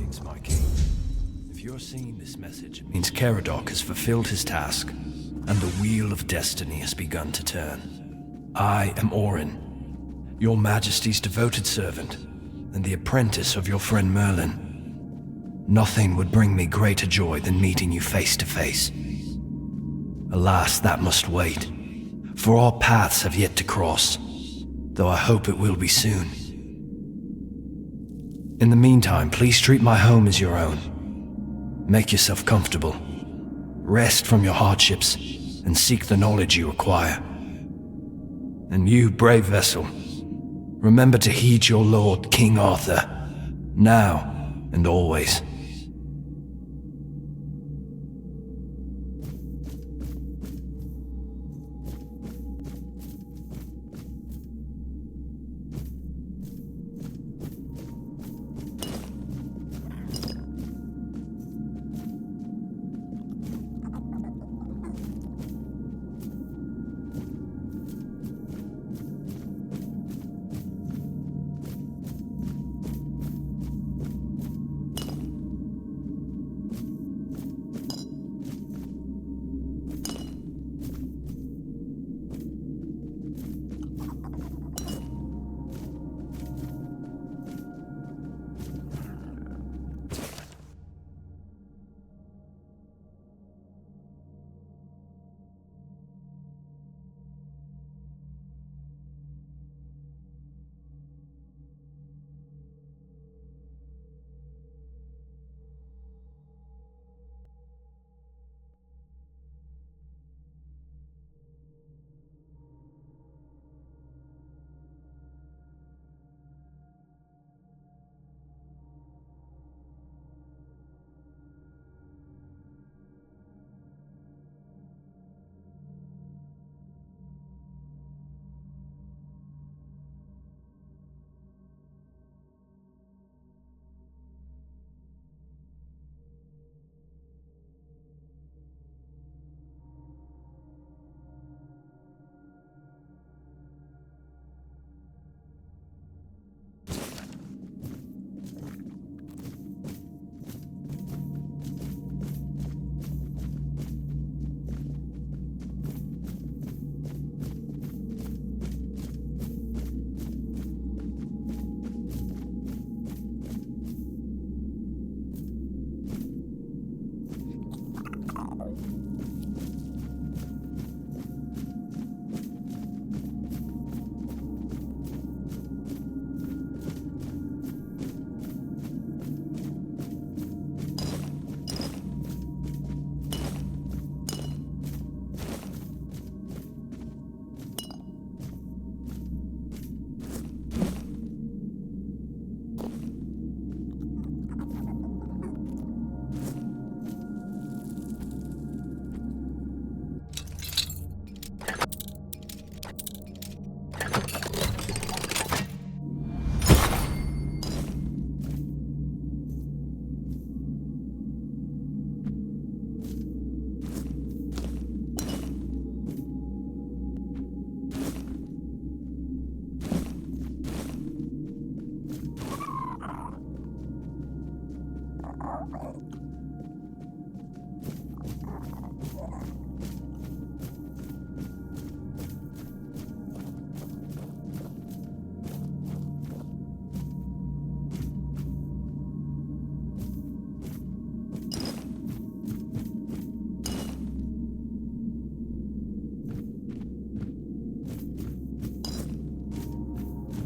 Greetings, my king. If you're seeing this message, it means Caradoc has fulfilled his task, and the wheel of destiny has begun to turn. I am Orin, your majesty's devoted servant, and the apprentice of your friend Merlin. Nothing would bring me greater joy than meeting you face to face. Alas, that must wait, for our paths have yet to cross, though I hope it will be soon. In the meantime, please treat my home as your own. Make yourself comfortable. Rest from your hardships, and seek the knowledge you require. And you, brave vessel, remember to heed your lord, King Arthur, now and always.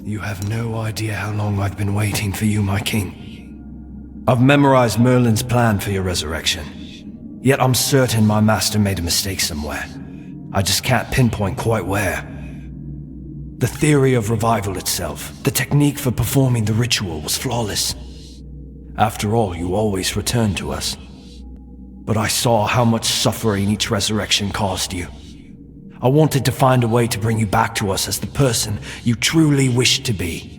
You have no idea how long I've been waiting for you, my king. I've memorized Merlin's plan for your resurrection. Yet I'm certain my master made a mistake somewhere. I just can't pinpoint quite where. The theory of revival itself, the technique for performing the ritual was flawless. After all, you always return to us. But I saw how much suffering each resurrection caused you. I wanted to find a way to bring you back to us as the person you truly wish to be.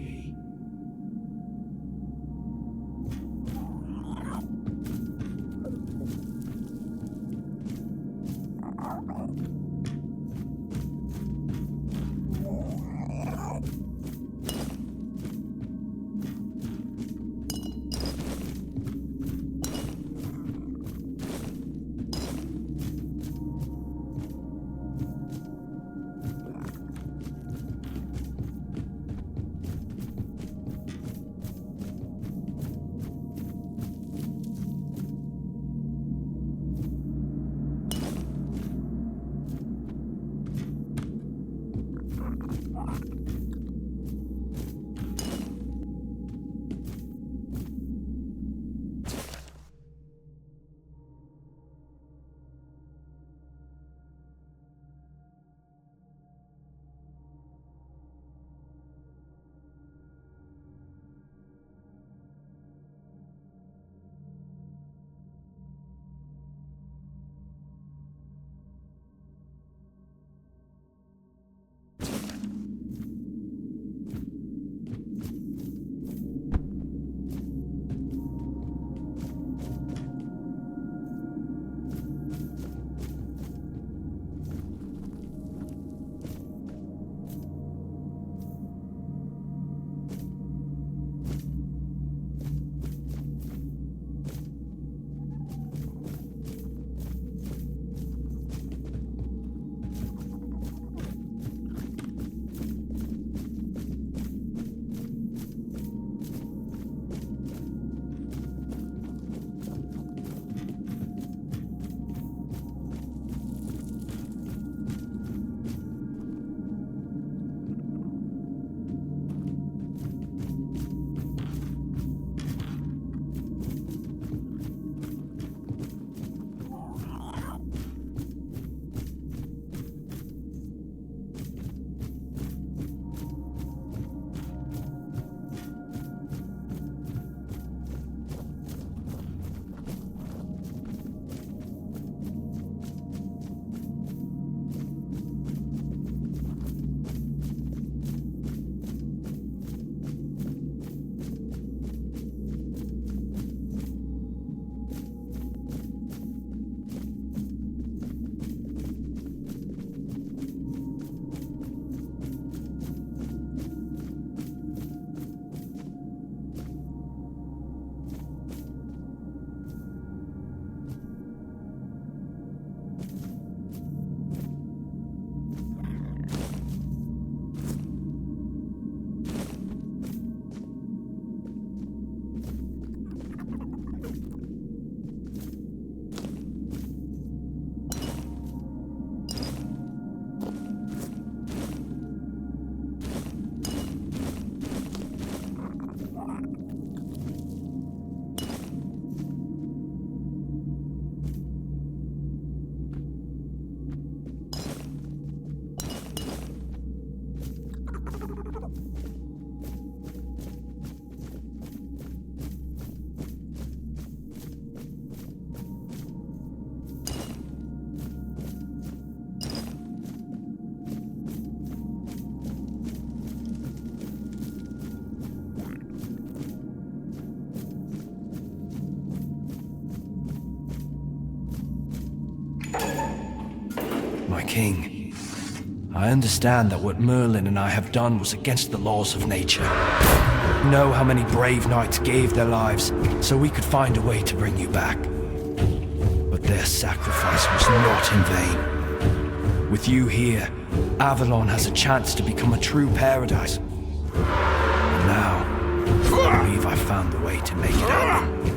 My king, I understand that what Merlin and I have done was against the laws of nature. You know how many brave knights gave their lives so we could find a way to bring you back. But their sacrifice was not in vain. With you here, Avalon has a chance to become a true paradise. And now, I believe I've found the way to make it happen.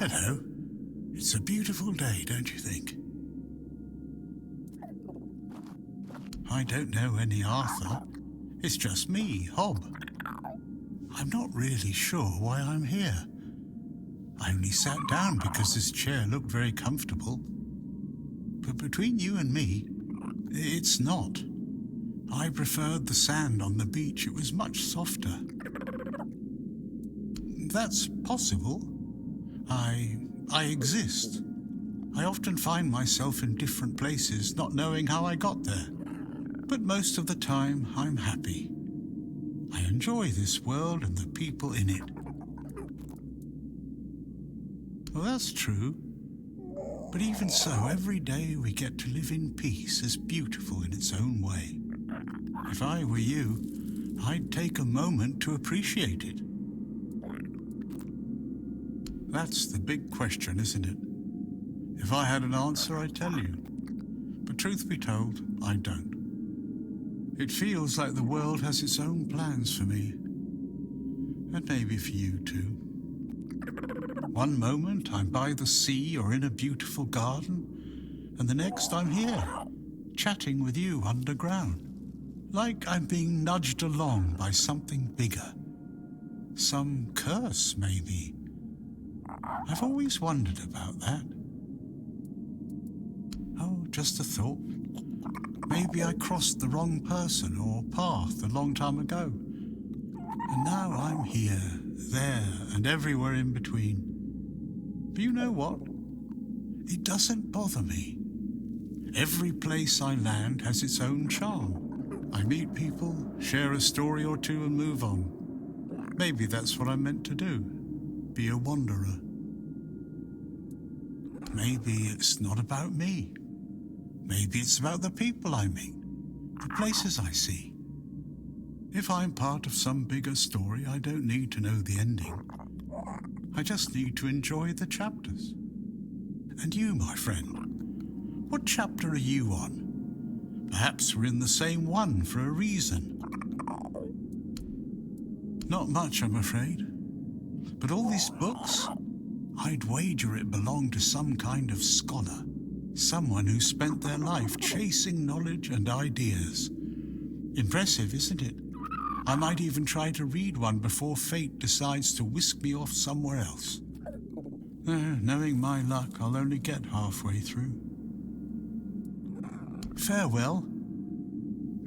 Hello. It's a beautiful day, don't you think? I don't know any Arthur. It's just me, Hob. I'm not really sure why I'm here. I only sat down because this chair looked very comfortable. But between you and me, it's not. I preferred the sand on the beach. It was much softer. That's possible. I exist. I often find myself in different places, not knowing how I got there. But most of the time, I'm happy. I enjoy this world and the people in it. Well, that's true. But even so, every day we get to live in peace is beautiful in its own way. If I were you, I'd take a moment to appreciate it. That's the big question, isn't it? If I had an answer, I'd tell you. But truth be told, I don't. It feels like the world has its own plans for me. And maybe for you too. One moment I'm by the sea or in a beautiful garden, and the next I'm here, chatting with you underground. Like I'm being nudged along by something bigger. Some curse, maybe. I've always wondered about that. Oh, just a thought. Maybe I crossed the wrong person or path a long time ago. And now I'm here, there, and everywhere in between. But you know what? It doesn't bother me. Every place I land has its own charm. I meet people, share a story or two, and move on. Maybe that's what I'm meant to do. Be a wanderer. Maybe it's not about me. Maybe it's about the people I meet, the places I see. If I'm part of some bigger story, I don't need to know the ending. I just need to enjoy the chapters. And you, my friend, what chapter are you on? Perhaps we're in the same one for a reason. Not much, I'm afraid. But all these books, I'd wager it belonged to some kind of scholar. Someone who spent their life chasing knowledge and ideas. Impressive, isn't it? I might even try to read one before fate decides to whisk me off somewhere else. Knowing my luck, I'll only get halfway through. Farewell.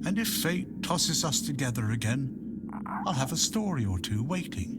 And if fate tosses us together again, I'll have a story or two waiting.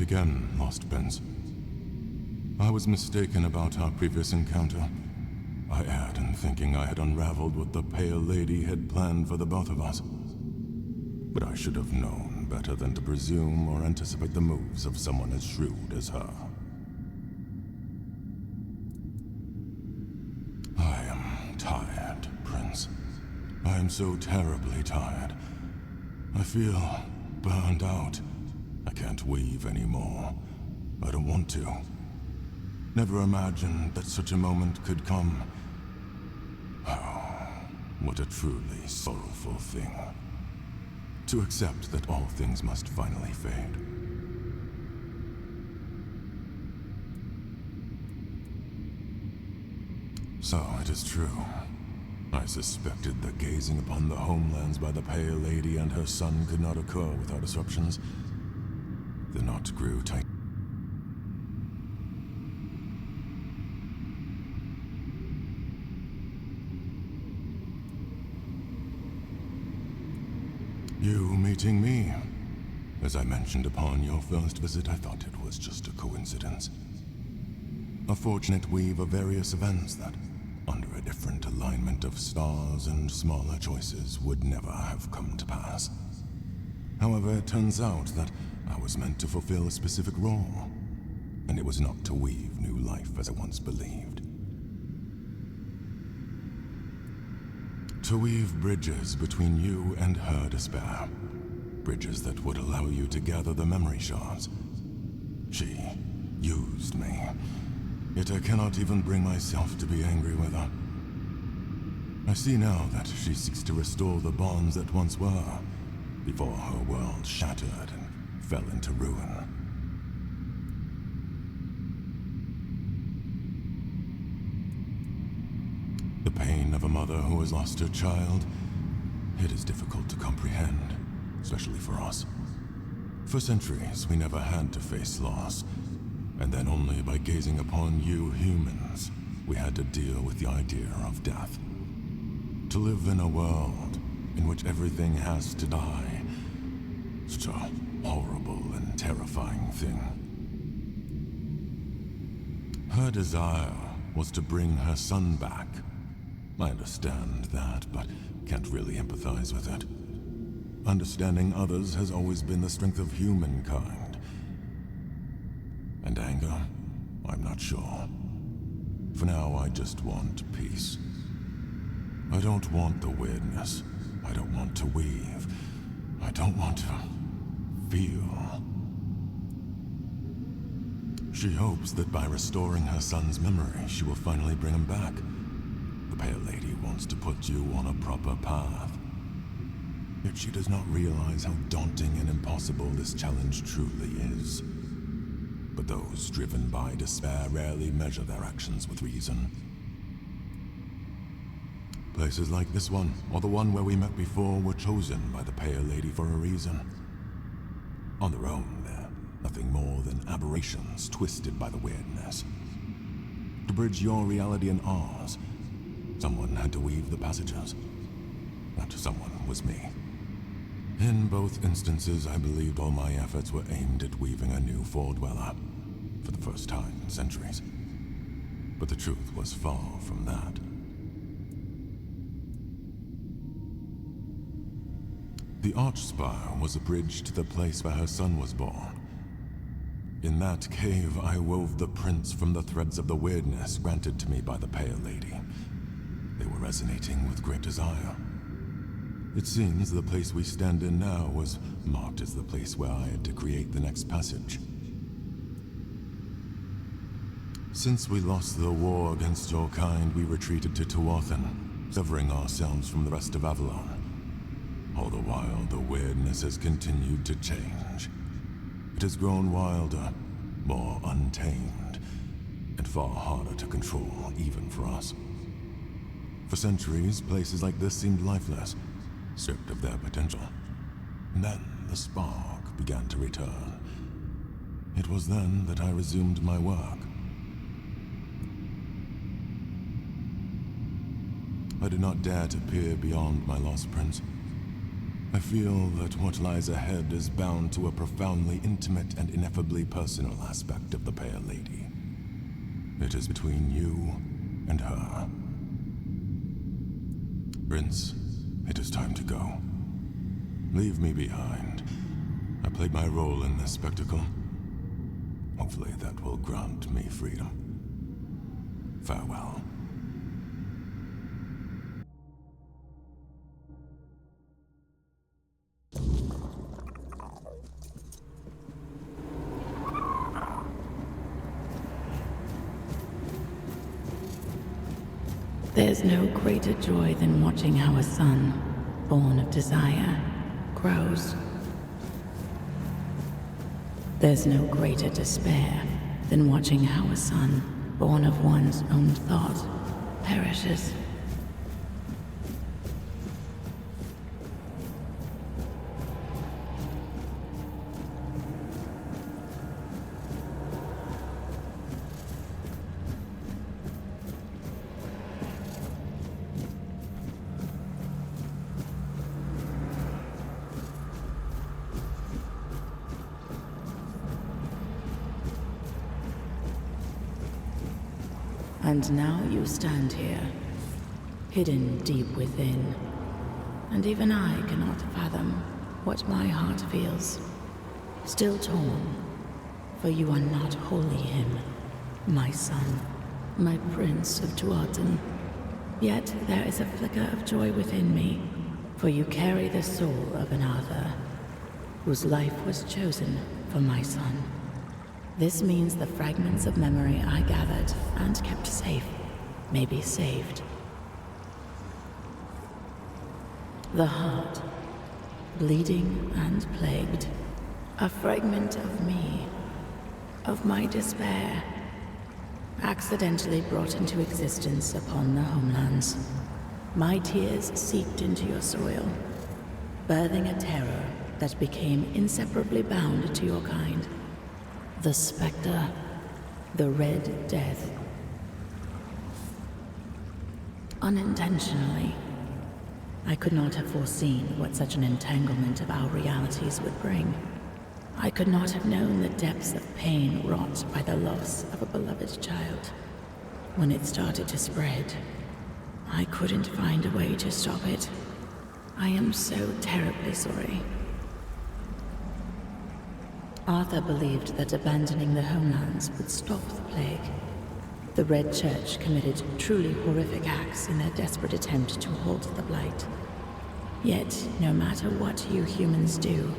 meet again, Lost Prince. I was mistaken about our previous encounter. I erred in thinking I had unraveled what the Pale Lady had planned for the both of us. But I should have known better than to presume or anticipate the moves of someone as shrewd as her. I am tired, Prince. I am so terribly tired. I feel burned out. I can't weave anymore. I don't want to. Never imagined that such a moment could come. Oh, what a truly sorrowful thing. To accept that all things must finally fade. So it is true. I suspected that gazing upon the homelands by the Pale Lady and her son could not occur without disruptions. The knot grew tight. You meeting me? As I mentioned upon your first visit, I thought it was just a coincidence. A fortunate weave of various events that, under a different alignment of stars and smaller choices, would never have come to pass. However, it turns out that I was meant to fulfill a specific role, and it was not to weave new life as I once believed. To weave bridges between you and her despair. Bridges that would allow you to gather the memory shards. She used me. Yet I cannot even bring myself to be angry with her. I see now that she seeks to restore the bonds that once were, before her world shattered and fell into ruin. The pain of a mother who has lost her child, it is difficult to comprehend, especially for us. For centuries, we never had to face loss, and then only by gazing upon you humans, we had to deal with the idea of death. To live in a world in which everything has to die, such a horrible and terrifying thing. Her desire was to bring her son back. I understand that, but can't really empathize with it. Understanding others has always been the strength of humankind. And anger? I'm not sure. For now, I just want peace. I don't want the weirdness. I don't want to weave. I don't want to feel. She hopes that by restoring her son's memory, she will finally bring him back. The Pale Lady wants to put you on a proper path. Yet she does not realize how daunting and impossible this challenge truly is. But those driven by despair rarely measure their actions with reason. Places like this one, or the one where we met before, were chosen by the Pale Lady for a reason. On their own, they're nothing more than aberrations twisted by the weirdness. To bridge your reality and ours, someone had to weave the passages. That someone was me. In both instances, I believed all my efforts were aimed at weaving a new Four-Dweller, for the first time in centuries. But the truth was far from that. The Archspire was a bridge to the place where her son was born. In that cave, I wove the prints from the threads of the weirdness granted to me by the Pale Lady. They were resonating with great desire. It seems the place we stand in now was marked as the place where I had to create the next passage. Since we lost the war against your kind, we retreated to Tuathan, severing ourselves from the rest of Avalon. All the while, the weirdness has continued to change. It has grown wilder, more untamed, and far harder to control, even for us. For centuries, places like this seemed lifeless, stripped of their potential. And then the spark began to return. It was then that I resumed my work. I did not dare to peer beyond my lost prince. I feel that what lies ahead is bound to a profoundly intimate and ineffably personal aspect of the Pale Lady. It is between you and her. Prince, it is time to go. Leave me behind. I played my role in this spectacle. Hopefully that will grant me freedom. Farewell. There's no greater joy than watching how a son, born of desire, grows. There's no greater despair than watching how a son, born of one's own thought, perishes. And now you stand here, hidden deep within, and even I cannot fathom what my heart feels. Still torn, for you are not wholly him, my son, my prince of Tuathan. Yet there is a flicker of joy within me, for you carry the soul of an Arthur, whose life was chosen for my son. This means the fragments of memory I gathered and kept safe may be saved. The heart, bleeding and plagued, a fragment of me, of my despair, accidentally brought into existence upon the homelands. My tears seeped into your soil, birthing a terror that became inseparably bound to your kind. The Spectre, the Red Death. Unintentionally, I could not have foreseen what such an entanglement of our realities would bring. I could not have known the depths of pain wrought by the loss of a beloved child. When it started to spread, I couldn't find a way to stop it. I am so terribly sorry. Arthur believed that abandoning the homelands would stop the plague. The Red Church committed truly horrific acts in their desperate attempt to halt the blight. Yet, no matter what you humans do,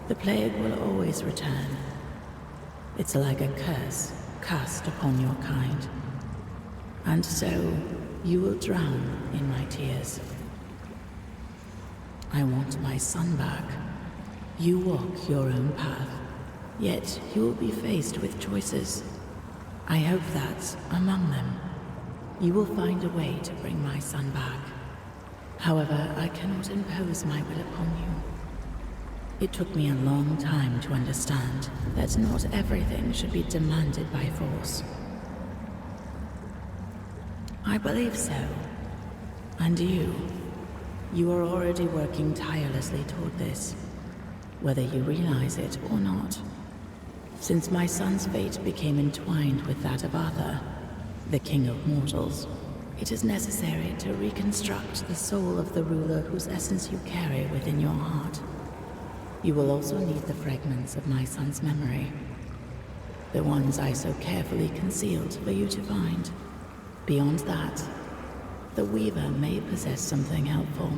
the plague will always return. It's like a curse cast upon your kind. And so, you will drown in my tears. I want my son back. You walk your own path, yet you will be faced with choices. I hope that, among them, you will find a way to bring my son back. However, I cannot impose my will upon you. It took me a long time to understand that not everything should be demanded by force. I believe so. And you are already working tirelessly toward this, whether you realize it or not. Since my son's fate became entwined with that of Arthur, the King of Mortals, it is necessary to reconstruct the soul of the ruler whose essence you carry within your heart. You will also need the fragments of my son's memory, the ones I so carefully concealed for you to find. Beyond that, the Weaver may possess something helpful.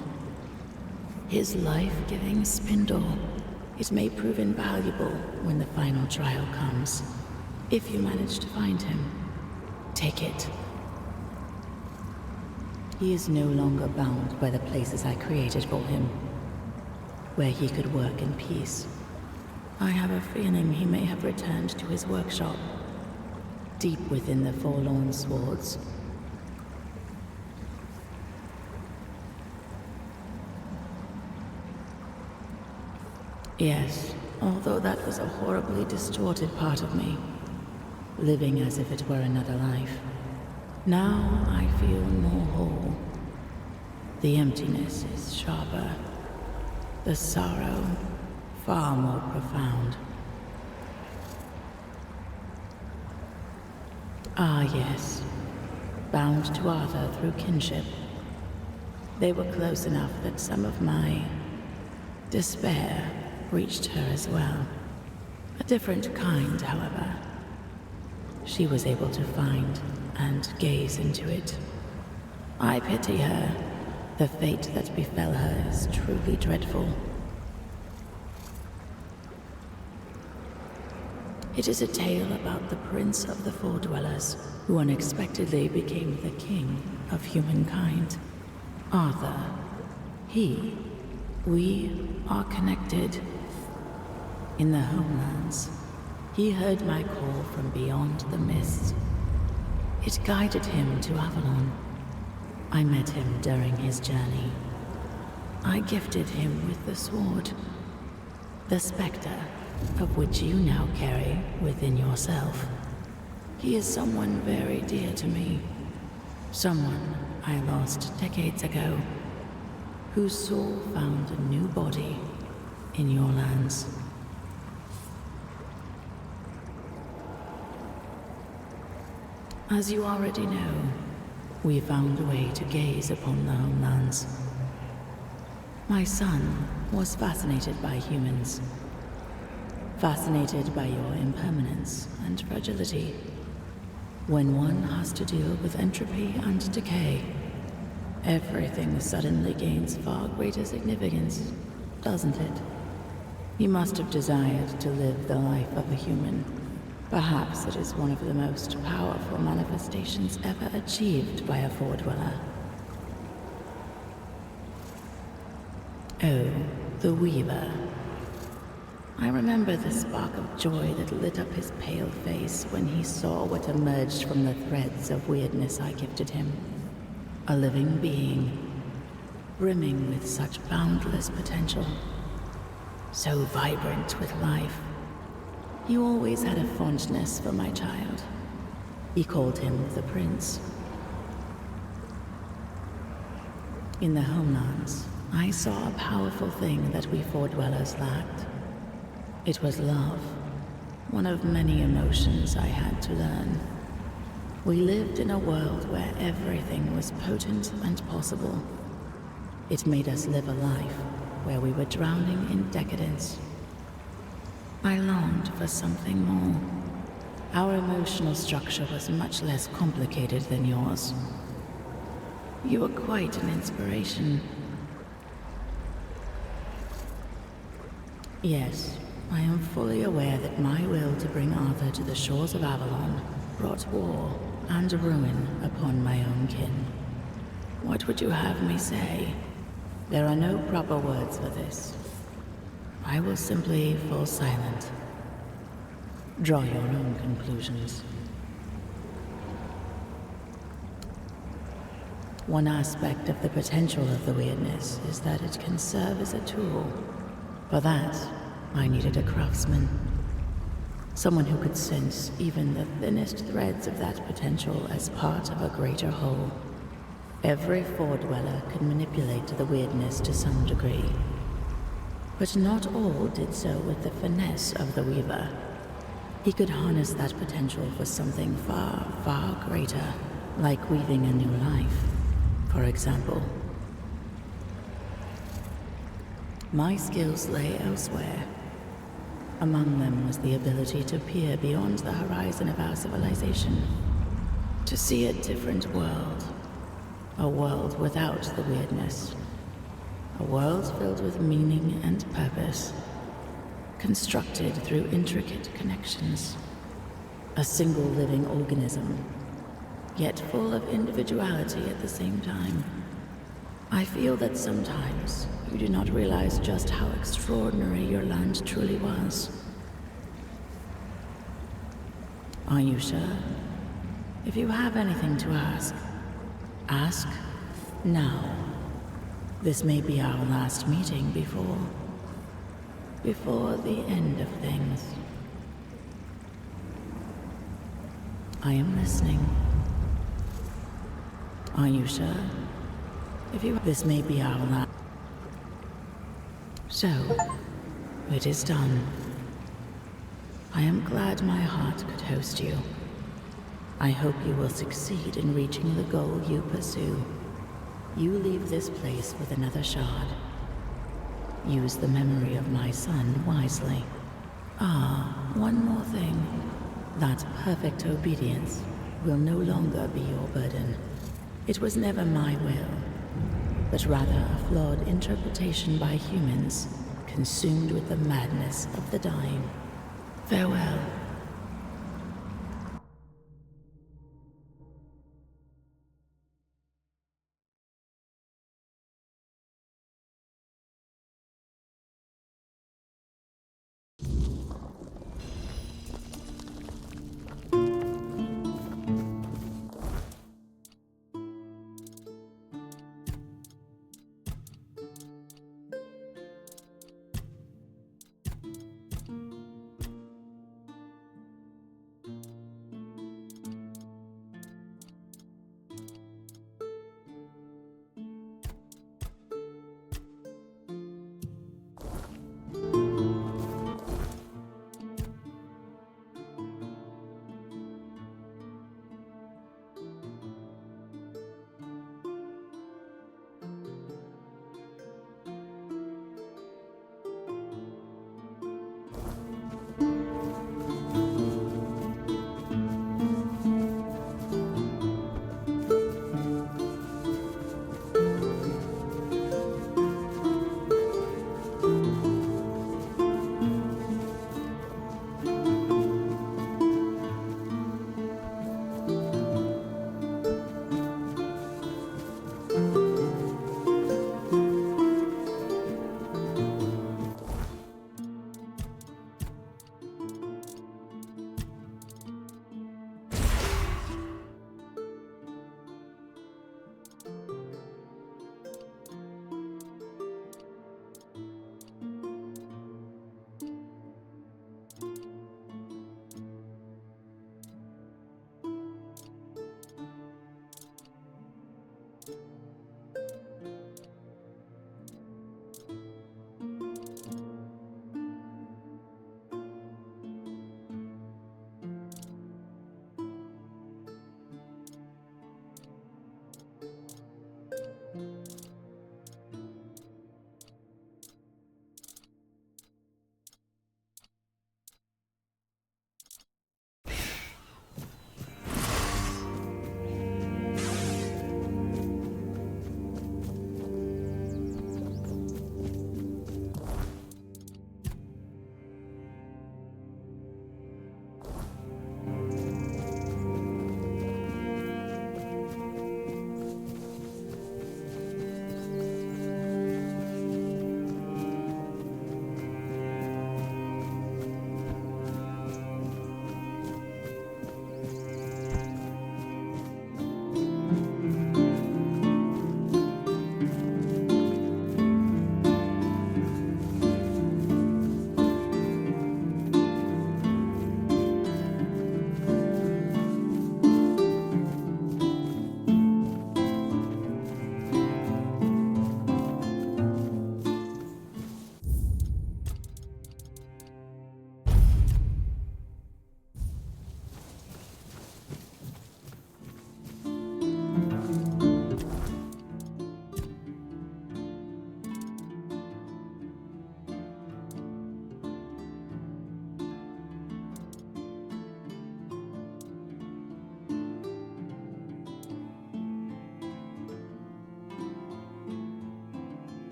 His life-giving spindle. It may prove invaluable when the final trial comes. If you manage to find him, take it. He is no longer bound by the places I created for him, where he could work in peace. I have a feeling he may have returned to his workshop, deep within the forlorn swords. Yes, although that was a horribly distorted part of me, living as if it were another life. Now I feel more whole. The emptiness is sharper, the sorrow far more profound. Ah, yes. Bound to Arthur through kinship. They were close enough that some of my despair reached her as well. A different kind, however. She was able to find and gaze into it. I pity her. The fate that befell her is truly dreadful. It is a tale about the prince of the Four Dwellers, who unexpectedly became the king of humankind. Arthur. We are connected. In the homelands, he heard my call from beyond the mist. It guided him to Avalon. I met him during his journey. I gifted him with the sword, the specter of which you now carry within yourself. He is someone very dear to me, someone I lost decades ago, whose soul found a new body in your lands. As you already know, we found a way to gaze upon the homelands. My son was fascinated by humans, fascinated by your impermanence and fragility. When one has to deal with entropy and decay, everything suddenly gains far greater significance, doesn't it? He must have desired to live the life of a human. Perhaps it is one of the most powerful manifestations ever achieved by a Four Dweller. Oh, the Weaver. I remember the spark of joy that lit up his pale face when he saw what emerged from the threads of weirdness I gifted him. A living being, brimming with such boundless potential, so vibrant with life. He always had a fondness for my child. He called him the Prince. In the homelands, I saw a powerful thing that we Four Dwellers lacked. It was love, one of many emotions I had to learn. We lived in a world where everything was potent and possible. It made us live a life where we were drowning in decadence. I longed for something more. Our emotional structure was much less complicated than yours. You were quite an inspiration. Yes, I am fully aware that my will to bring Arthur to the shores of Avalon brought war and ruin upon my own kin. What would you have me say? There are no proper words for this. I will simply fall silent. Draw your own conclusions. One aspect of the potential of the weirdness is that it can serve as a tool. For that, I needed a craftsman. Someone who could sense even the thinnest threads of that potential as part of a greater whole. Every Four Dweller could manipulate the weirdness to some degree. But not all did so with the finesse of the Weaver. He could harness that potential for something far, far greater, like weaving a new life, for example. My skills lay elsewhere. Among them was the ability to peer beyond the horizon of our civilization, to see a different world, a world without the weirdness, a world filled with meaning and purpose, constructed through intricate connections, a single living organism, yet full of individuality at the same time. I feel that sometimes you do not realize just how extraordinary your land truly was. Are you sure? If you have anything to ask, ask now. This may be our last meeting before the end of things. I am listening. Are you sure? This may be our last. So, it is done. I am glad my heart could host you. I hope you will succeed in reaching the goal you pursue. You leave this place with another shard. Use the memory of my son wisely. Ah, one more thing. That perfect obedience will no longer be your burden. It was never my will, but rather a flawed interpretation by humans, consumed with the madness of the dying. Farewell.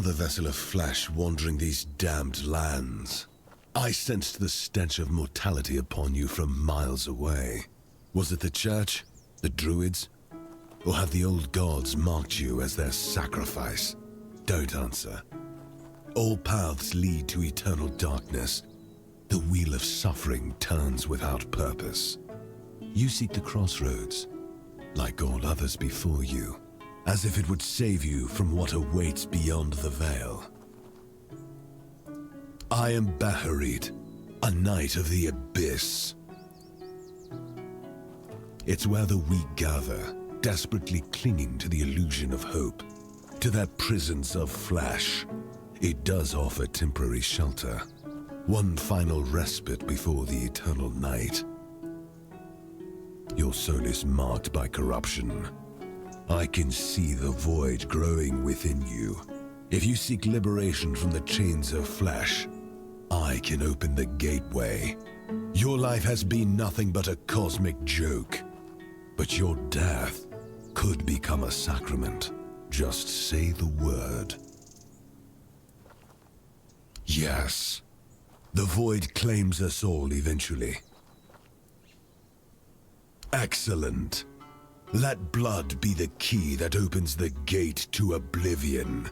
another vessel of flesh wandering these damned lands. I sensed the stench of mortality upon you from miles away. Was it the church? The druids? Or have the old gods marked you as their sacrifice? Don't answer. All paths lead to eternal darkness. The wheel of suffering turns without purpose. You seek the crossroads, like all others before you, as if it would save you from what awaits beyond the veil. I am Baharit, a knight of the abyss. It's where the weak gather, desperately clinging to the illusion of hope, to their prisons of flesh. It does offer temporary shelter, one final respite before the eternal night. Your soul is marked by corruption. I can see the void growing within you. If you seek liberation from the chains of flesh, I can open the gateway. Your life has been nothing but a cosmic joke, but your death could become a sacrament. Just say the word. Yes, the void claims us all eventually. Excellent. Let blood be the key that opens the gate to oblivion.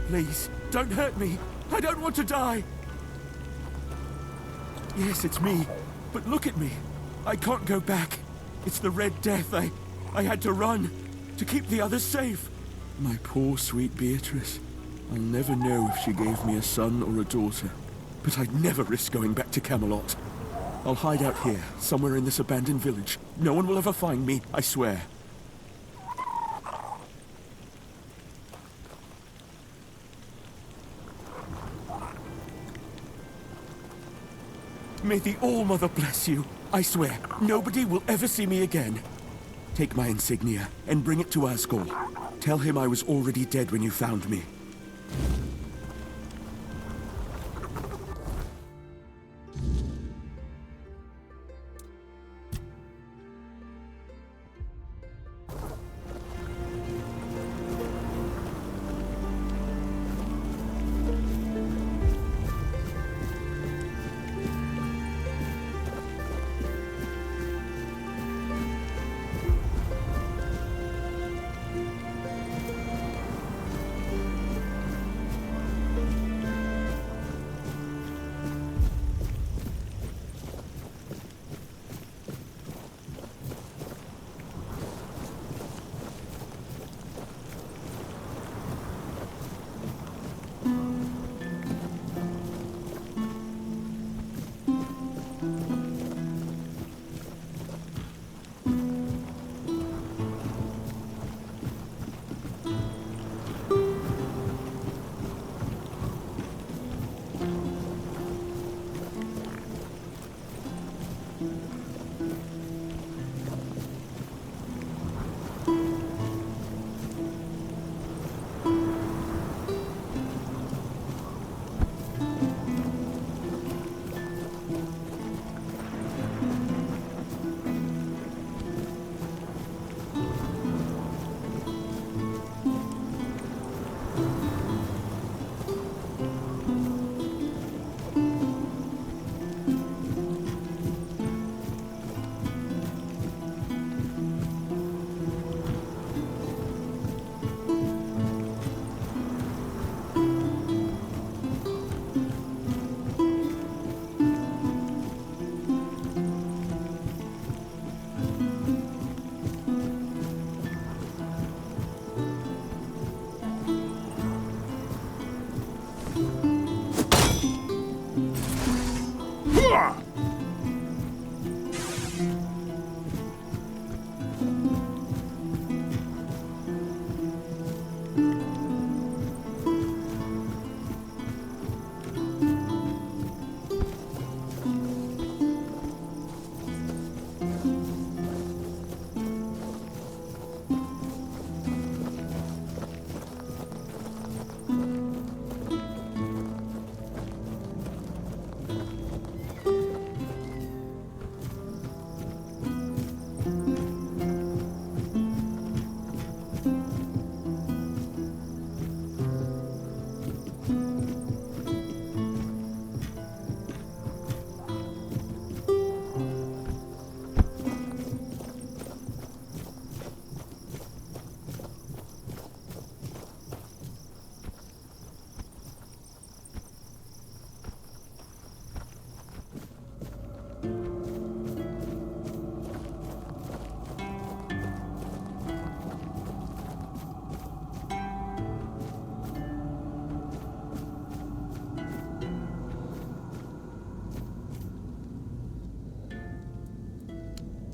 Please, don't hurt me. I don't want to die. Yes, it's me. But look at me. I can't go back. It's the Red Death. I had to run to keep the others safe. My poor, sweet Beatrice. I'll never know if she gave me a son or a daughter. But I'd never risk going back to Camelot. I'll hide out here, somewhere in this abandoned village. No one will ever find me, I swear. May the All-Mother bless you. I swear, nobody will ever see me again. Take my insignia and bring it to Asgore. Tell him I was already dead when you found me.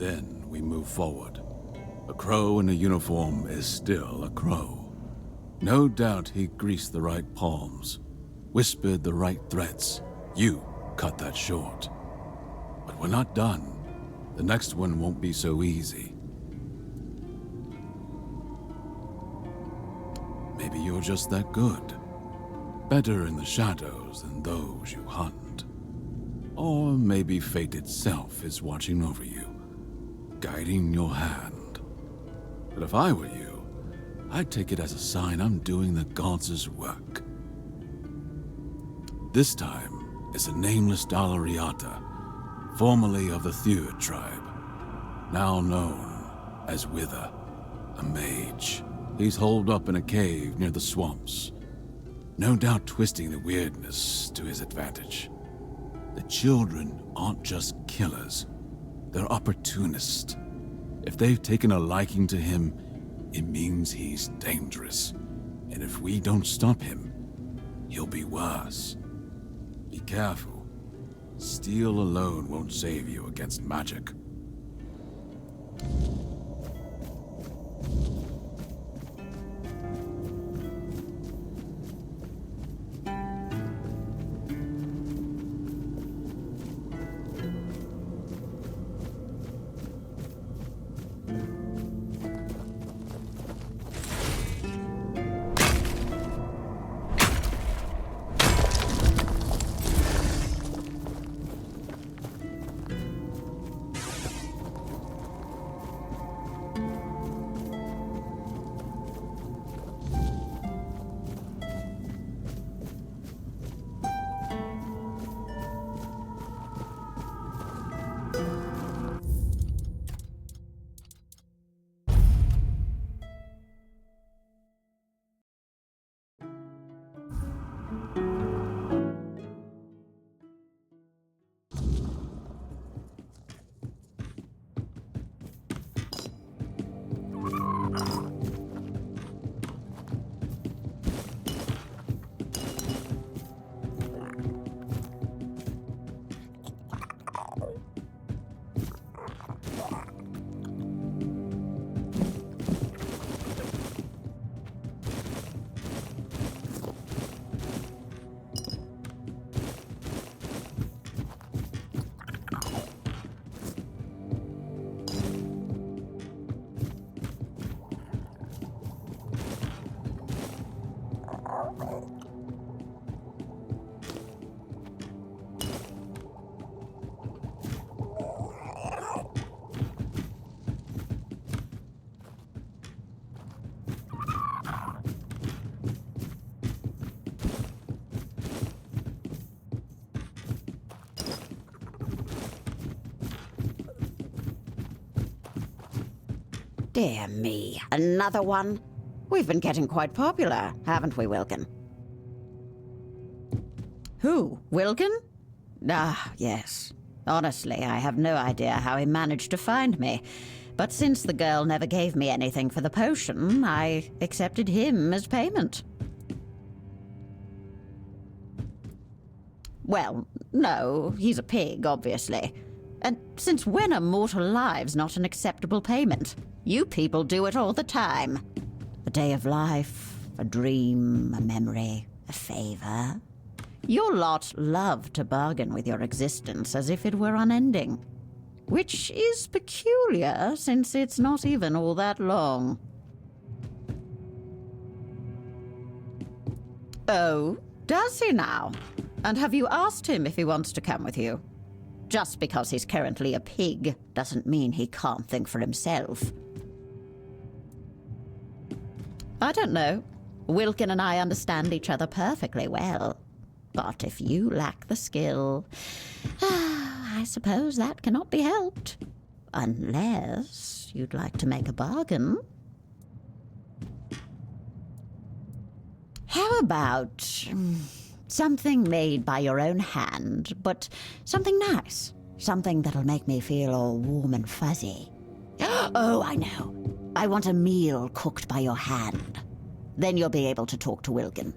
Then we move forward. A crow in a uniform is still a crow. No doubt he greased the right palms, whispered the right threats. You cut that short. But we're not done. The next one won't be so easy. Maybe you're just that good. Better in the shadows than those you hunt. Or maybe fate itself is watching over you, guiding your hand. But if I were you, I'd take it as a sign I'm doing the gods' work. This time is a nameless Dalariata, formerly of the Thuid tribe, now known as Wither, a mage. He's holed up in a cave near the swamps. no doubt twisting the weirdness to his advantage. The children aren't just killers, they're opportunists. If they've taken a liking to him, it means he's dangerous. And if we don't stop him, he'll be worse. Be careful. Steel alone won't save you against magic. Dear me, another one? We've been getting quite popular, haven't we, Wilkin? Who? Wilkin? Ah, yes. Honestly, I have no idea how he managed to find me. But since the girl never gave me anything for the potion, I accepted him as payment. Well, no, he's a pig, obviously. And since when are mortal lives not an acceptable payment? You people do it all the time. A day of life, a dream, a memory, a favor. Your lot love to bargain with your existence as if it were unending. Which is peculiar, since it's not even all that long. Oh, does he now? And have you asked him if he wants to come with you? Just because he's currently a pig doesn't mean he can't think for himself. I don't know. Wilkin and I understand each other perfectly well. But if you lack the skill, I suppose that cannot be helped. Unless you'd like to make a bargain. How about something made by your own hand, but something nice? Something that'll make me feel all warm and fuzzy. Oh, I know. I want a meal cooked by your hand. Then you'll be able to talk to Wilkin.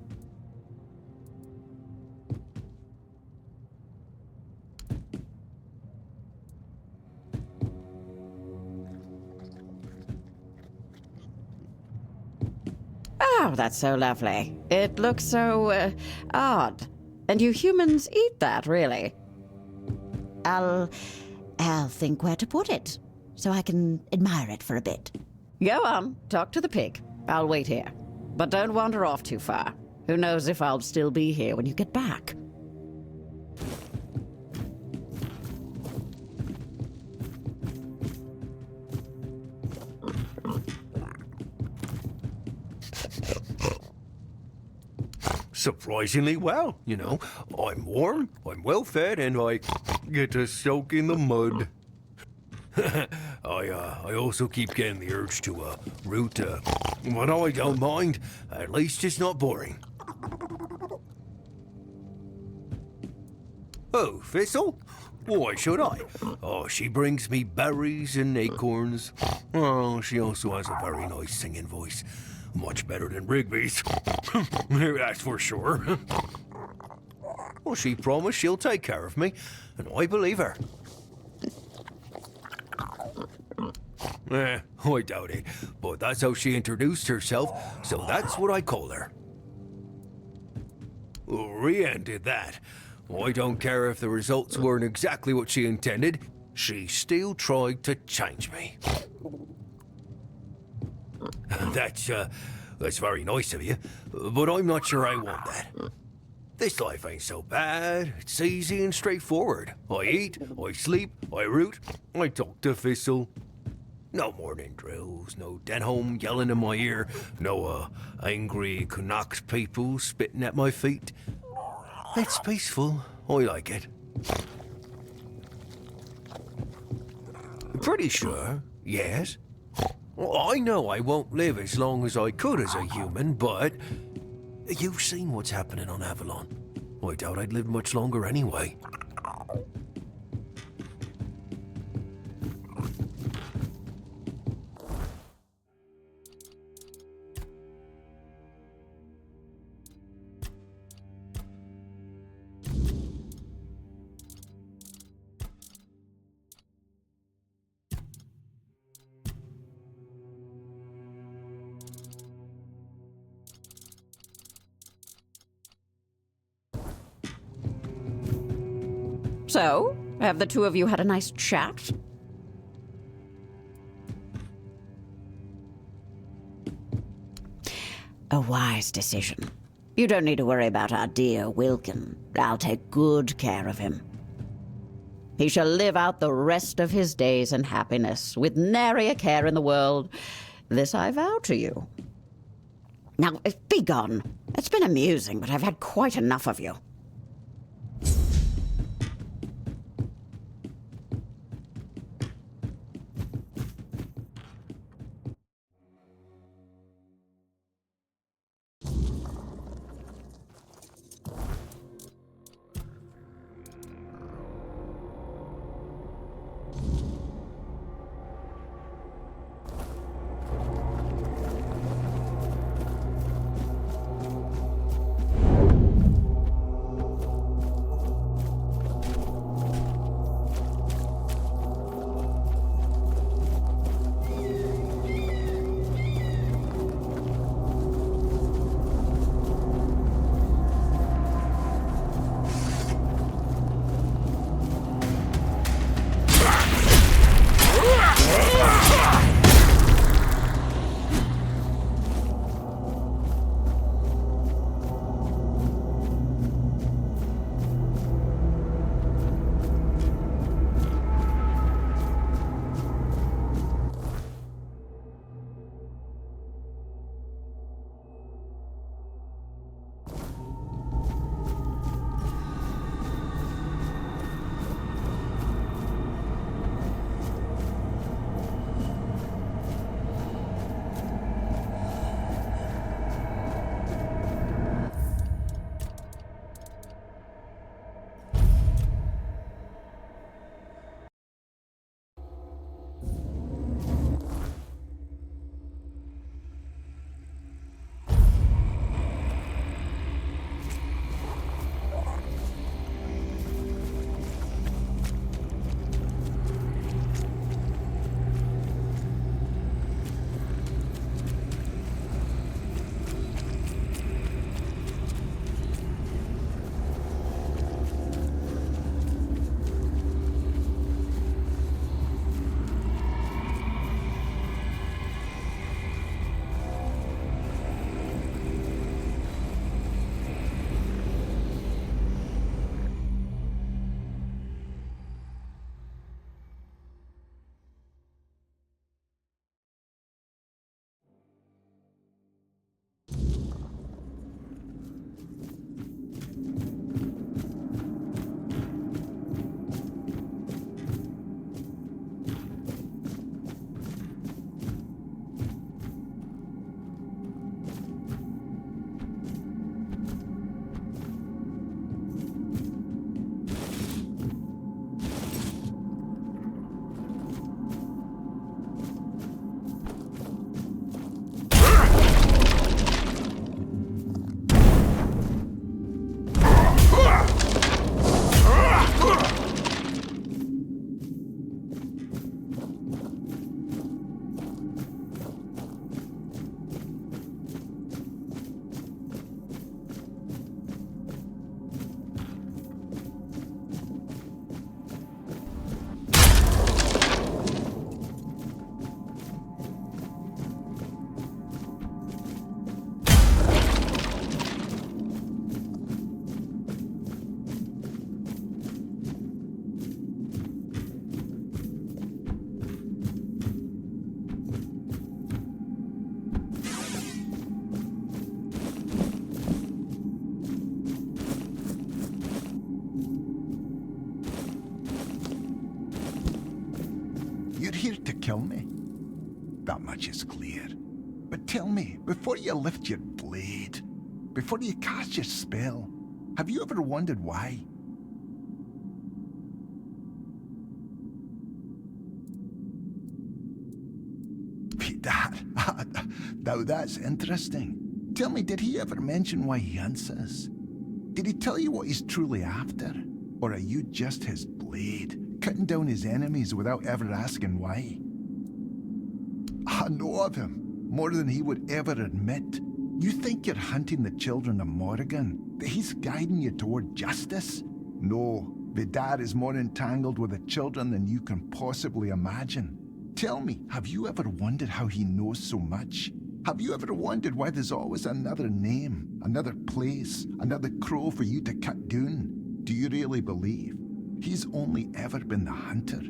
Oh, that's so lovely. It looks so, odd. And you humans eat that, really? I'll think where to put it, so I can admire it for a bit. Go on, talk to the pig. I'll wait here. But don't wander off too far. Who knows if I'll still be here when you get back. Surprisingly well, you know. I'm warm, I'm well fed, and I get to soak in the mud. I also keep getting the urge to root, but I don't mind. At least it's not boring. Oh, Thistle? Why should I? Oh, she brings me berries and acorns. Oh, she also has a very nice singing voice. Much better than Rigby's. That's for sure. Well, she promised she'll take care of me, and I believe her. I doubt it, but that's how she introduced herself, so that's what I call her. Rian did that. I don't care if the results weren't exactly what she intended. She still tried to change me. That's very nice of you, but I'm not sure I want that. This life ain't so bad. It's easy and straightforward. I eat, I sleep, I root, I talk to Thistle. No morning drills, no Denholm yelling in my ear, no angry Cuanacht people spitting at my feet. It's peaceful. I like it. Pretty sure, yes. I know I won't live as long as I could as a human, but you've seen what's happening on Avalon. I doubt I'd live much longer anyway. So, have the two of you had a nice chat? A wise decision. You don't need to worry about our dear Wilkin. I'll take good care of him. He shall live out the rest of his days in happiness, with nary a care in the world. This I vow to you. Now, be gone. It's been amusing, but I've had quite enough of you. kill me? That much is clear. But tell me, before you lift your blade, before you cast your spell, have you ever wondered why? That, now that's interesting. Tell me, did he ever mention why he hunts us? Did he tell you what he's truly after? Or are you just his blade, cutting down his enemies without ever asking why? I know of him, more than he would ever admit. You think you're hunting the children of Morrigan, that he's guiding you toward justice? No, Vidar is more entangled with the children than you can possibly imagine. Tell me, have you ever wondered how he knows so much? Have you ever wondered why there's always another name, another place, another crow for you to cut down? Do you really believe he's only ever been the hunter?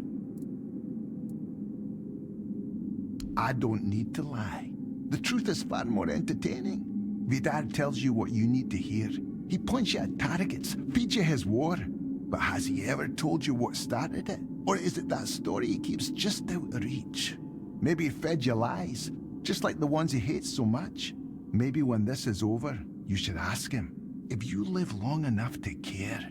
I don't need to lie. The truth is far more entertaining. Vidar tells you what you need to hear. He points you at targets, feeds you his war. But has he ever told you what started it? Or is it that story he keeps just out of reach? Maybe he fed you lies, just like the ones he hates so much. Maybe when this is over, you should ask him if you live long enough to care.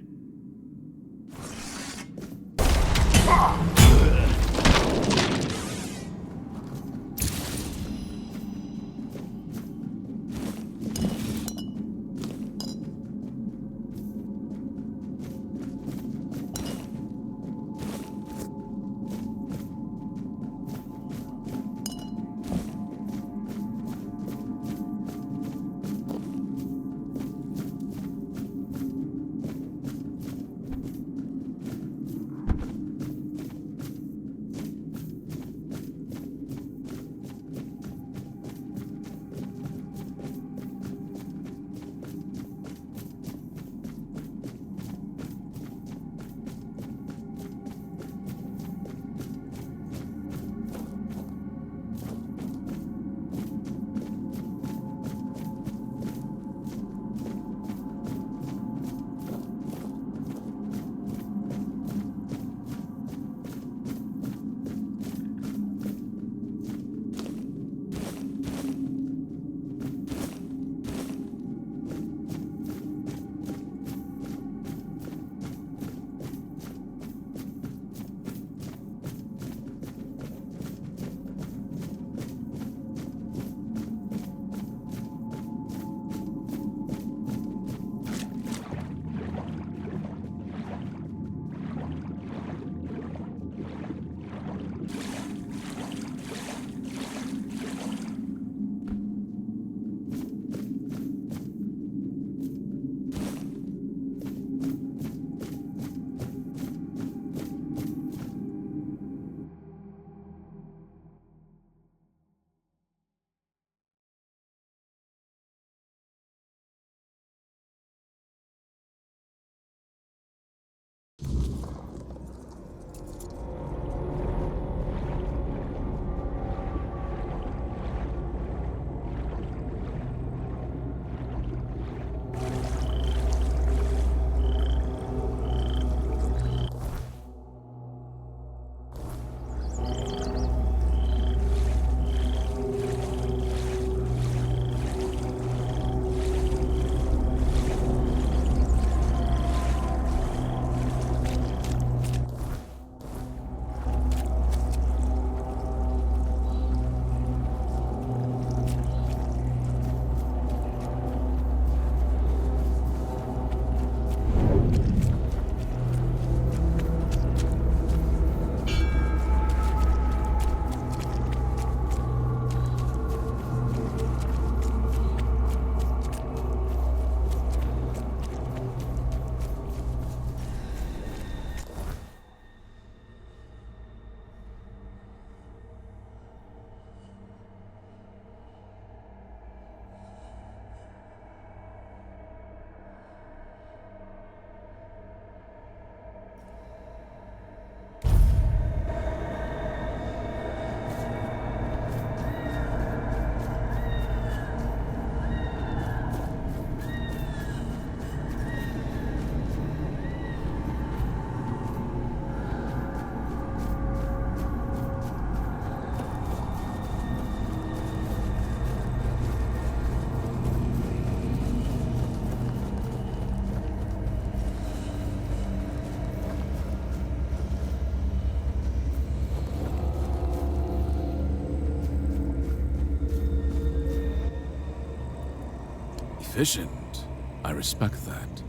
Efficient. I respect that.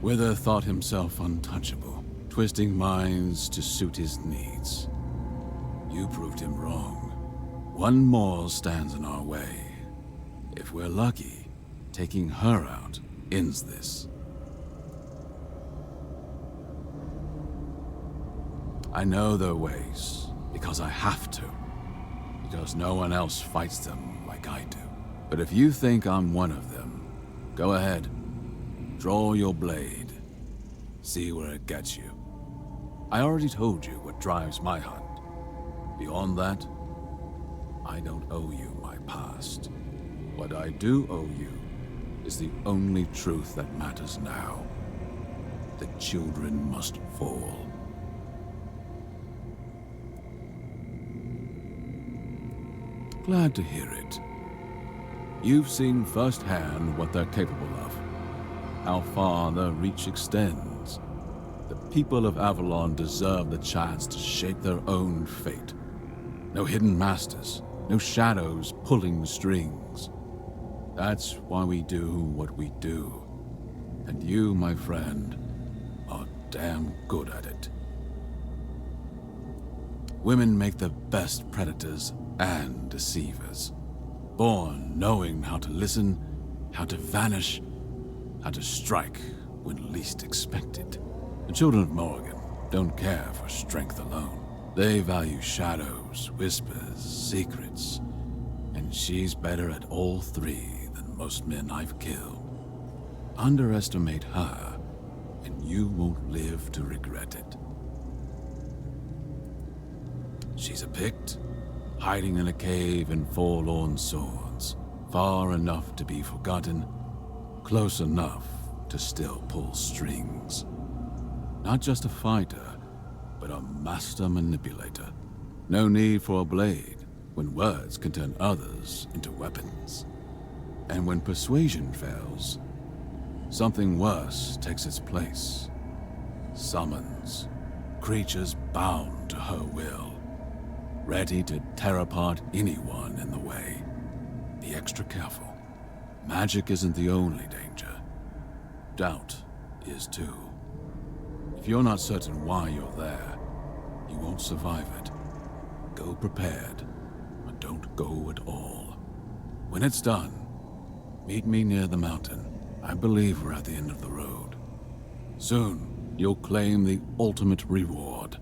Wither thought himself untouchable, twisting minds to suit his needs. You proved him wrong. One more stands in our way. If we're lucky, taking her out ends this. I know their ways, because I have to. Because no one else fights them like I do. But if you think I'm one of them, go ahead. Draw your blade. See where it gets you. I already told you what drives my hunt. Beyond that, I don't owe you my past. What I do owe you is the only truth that matters now. The children must fall. Glad to hear it. You've seen firsthand what they're capable of, how far their reach extends. The people of Avalon deserve the chance to shape their own fate. No hidden masters, no shadows pulling the strings. That's why we do what we do. And you, my friend, are damn good at it. Women make the best predators and deceivers. Born knowing how to listen, how to vanish, how to strike when least expected. The children of Morrigan don't care for strength alone. They value shadows, whispers, secrets, and she's better at all three than most men I've killed. Underestimate her, and you won't live to regret it. She's a Pict, hiding in a cave in forlorn swords, far enough to be forgotten, close enough to still pull strings. Not just a fighter, but a master manipulator. No need for a blade when words can turn others into weapons. And when persuasion fails, something worse takes its place. Summons, creatures bound to her will, ready to tear apart anyone in the way. Be extra careful. Magic isn't the only danger. Doubt is too. If you're not certain why you're there, you won't survive it. Go prepared, but don't go at all. When it's done, meet me near the mountain. I believe we're at the end of the road. Soon, you'll claim the ultimate reward.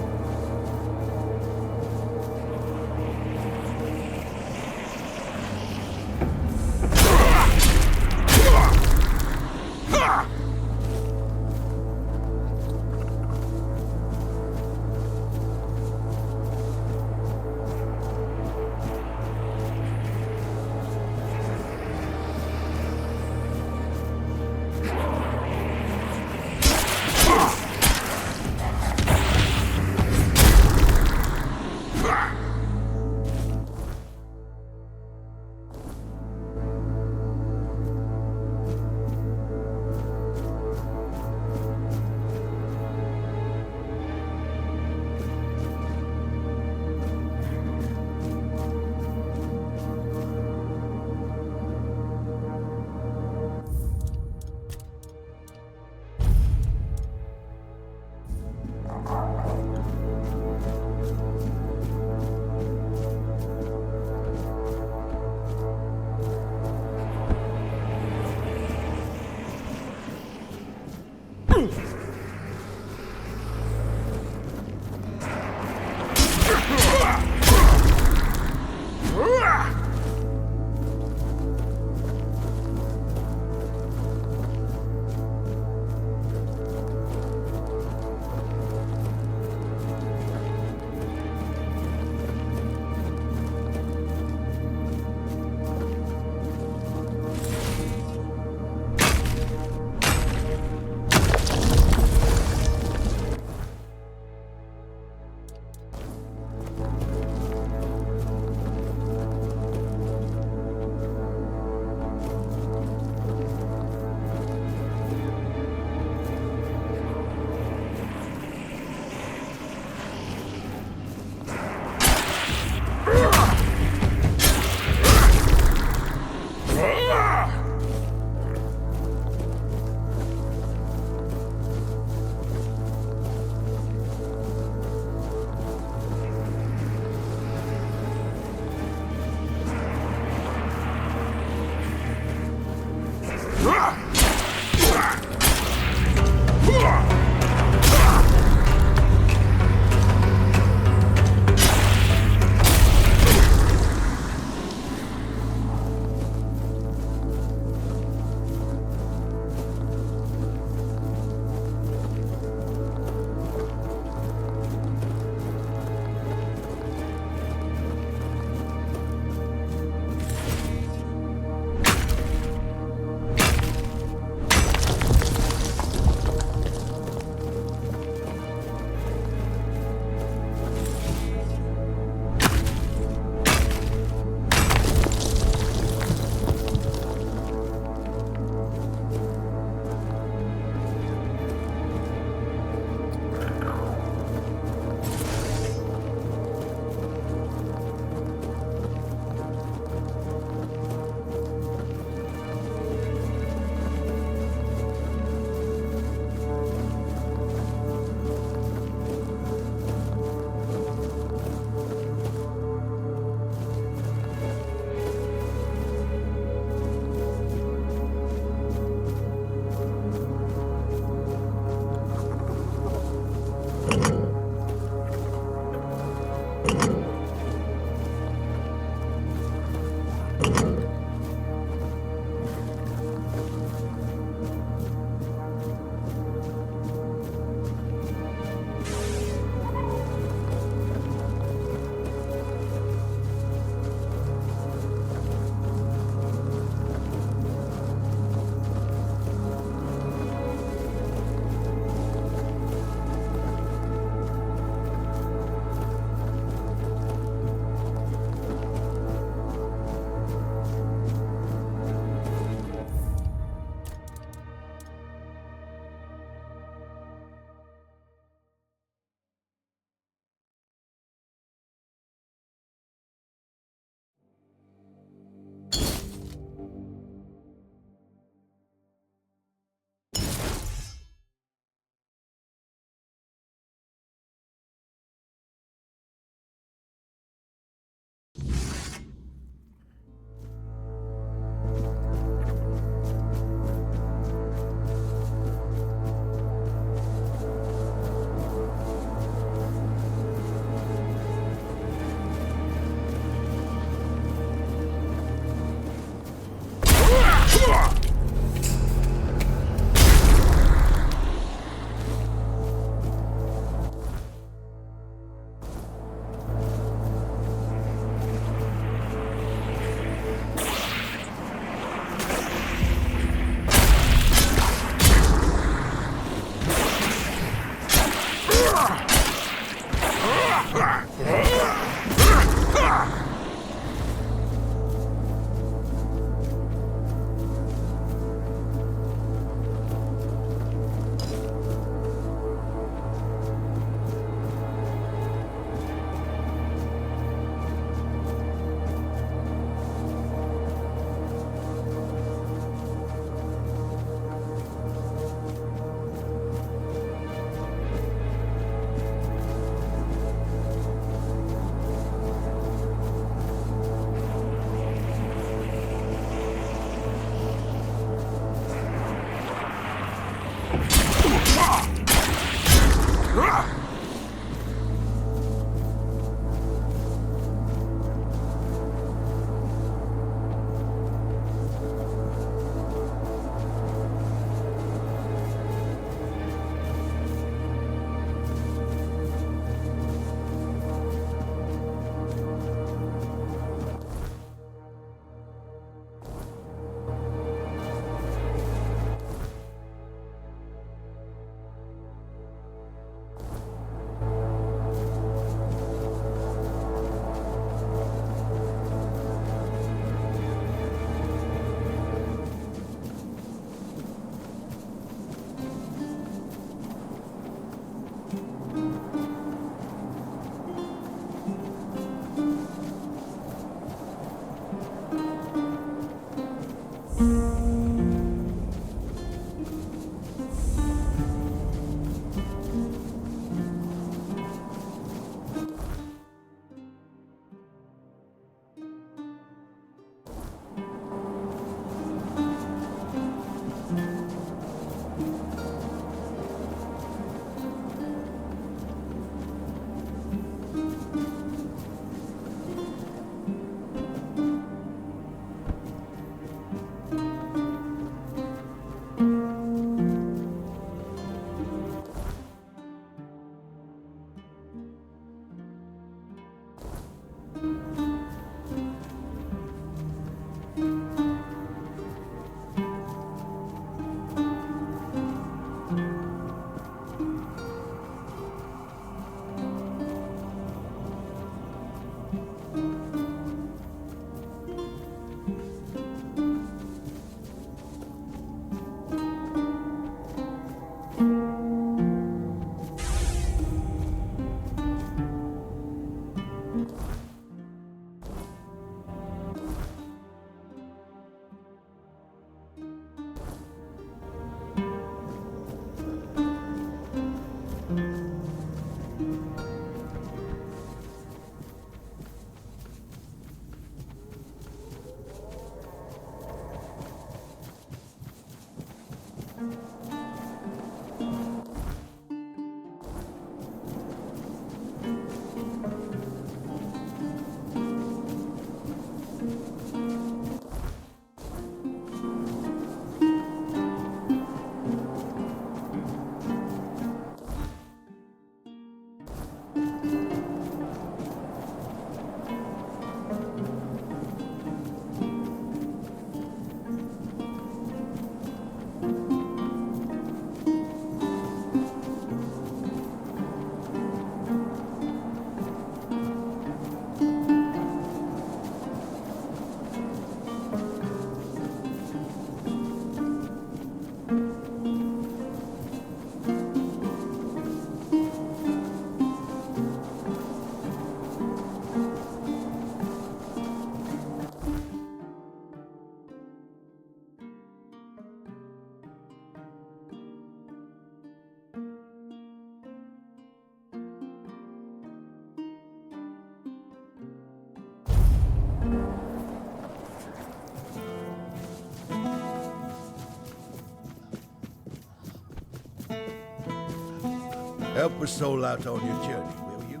Help a soul out on your journey, will you?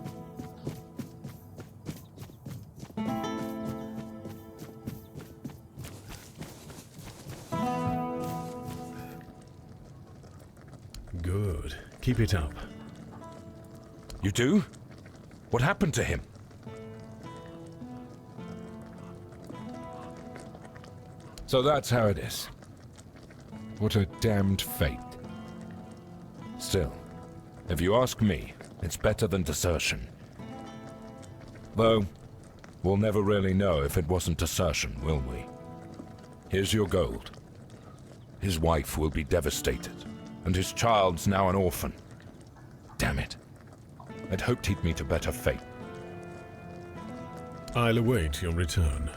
Good. Keep it up. You do? What happened to him? So that's how it is. What a damned fate. Still, if you ask me, it's better than desertion. Though, we'll never really know if it wasn't desertion, will we? Here's your gold. His wife will be devastated, and his child's now an orphan. Damn it. I'd hoped he'd meet a better fate. I'll await your return.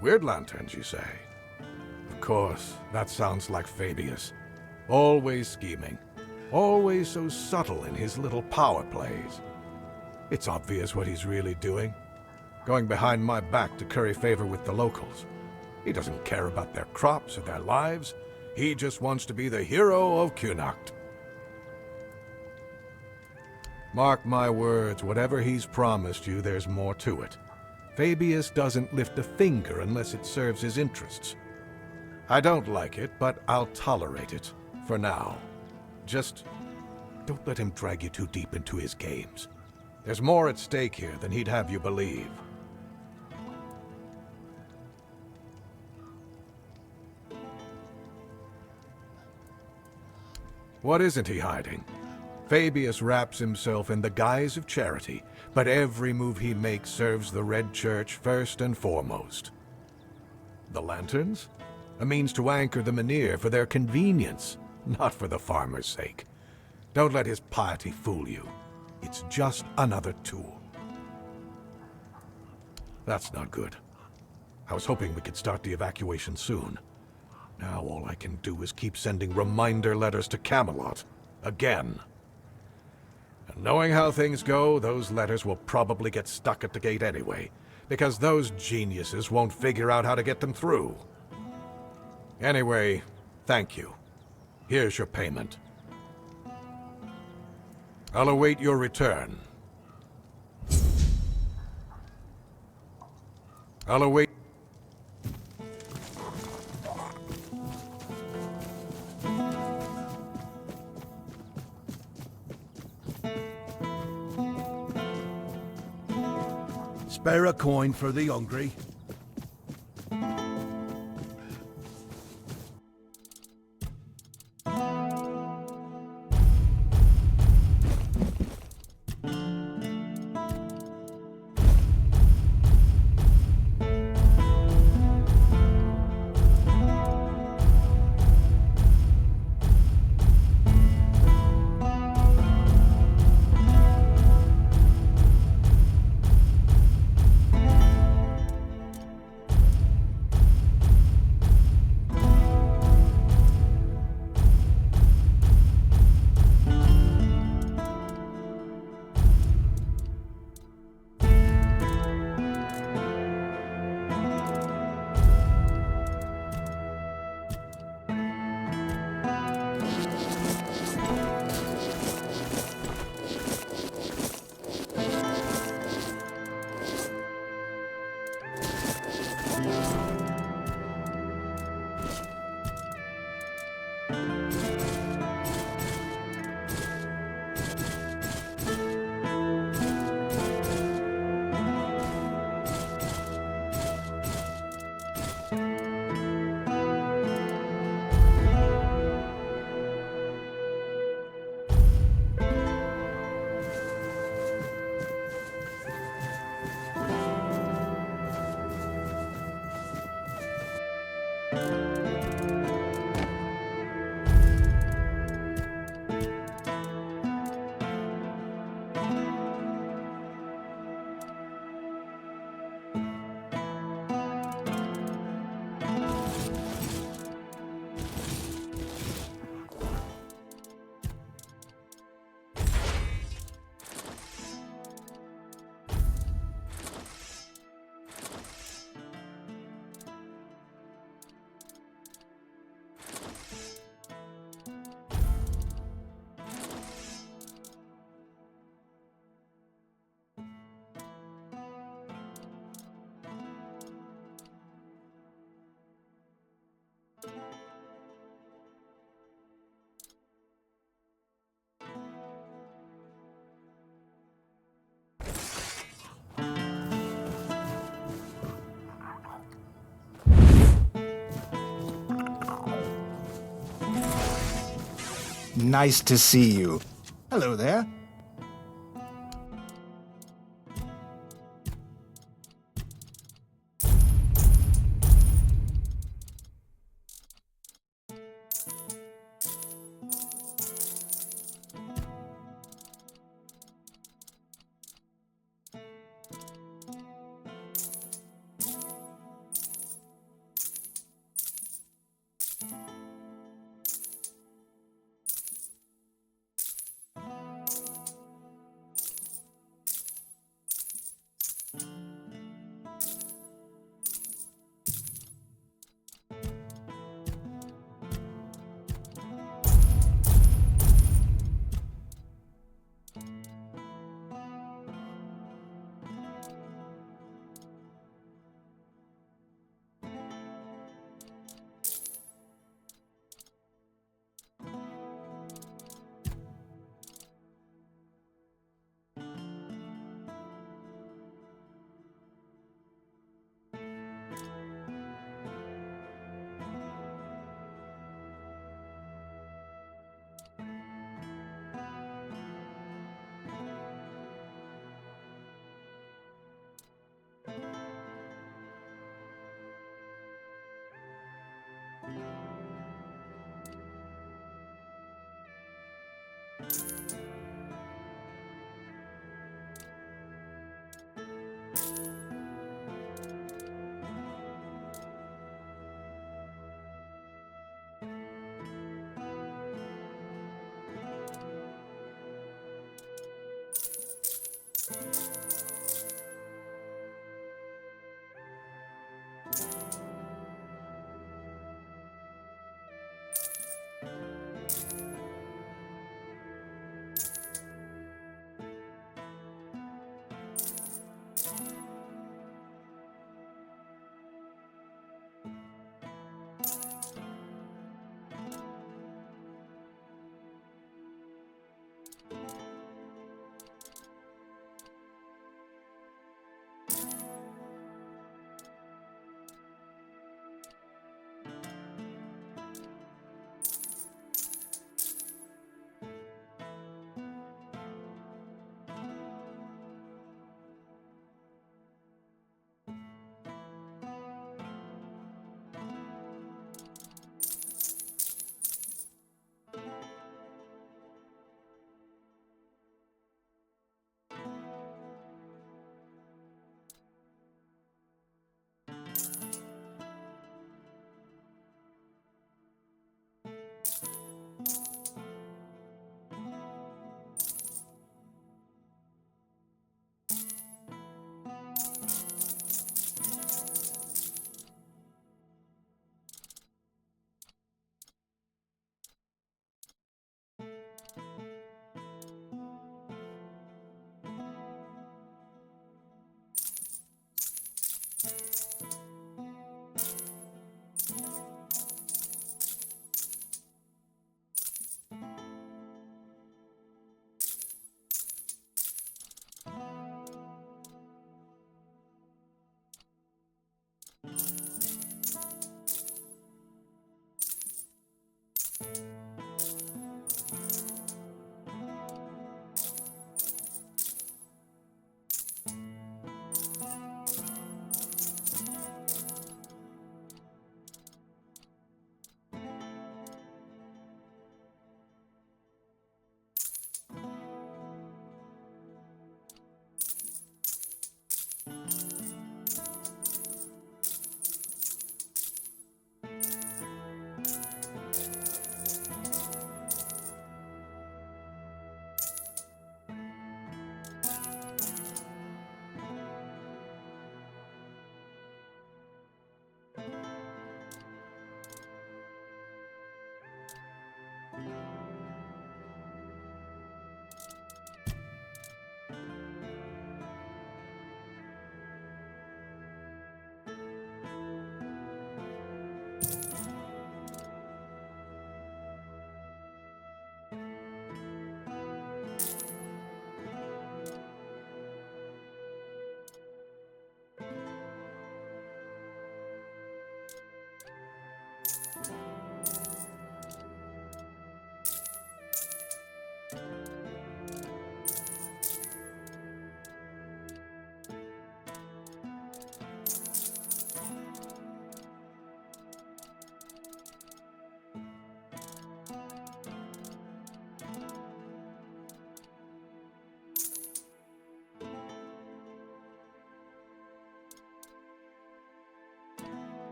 Weird lanterns, you say? Of course, that sounds like Fabius. Always scheming. Always so subtle in his little power plays. It's obvious what he's really doing. Going behind my back to curry favor with the locals. He doesn't care about their crops or their lives. He just wants to be the hero of Cuanacht. Mark my words, whatever he's promised you, there's more to it. Fabius doesn't lift a finger unless it serves his interests. I don't like it, but I'll tolerate it, for now. Just don't let him drag you too deep into his games. There's more at stake here than he'd have you believe. What isn't he hiding? Fabius wraps himself in the guise of charity, but every move he makes serves the Red Church first and foremost. The lanterns? A means to anchor the Menhir for their convenience, not for the farmer's sake. Don't let his piety fool you. It's just another tool. That's not good. I was hoping we could start the evacuation soon. Now all I can do is keep sending reminder letters to Camelot. Again. And knowing how things go, those letters will probably get stuck at the gate anyway, because those geniuses won't figure out how to get them through. Anyway, thank you. Here's your payment. I'll await your return. I'll await... Spare a coin for the hungry. Nice to see you. Hello there.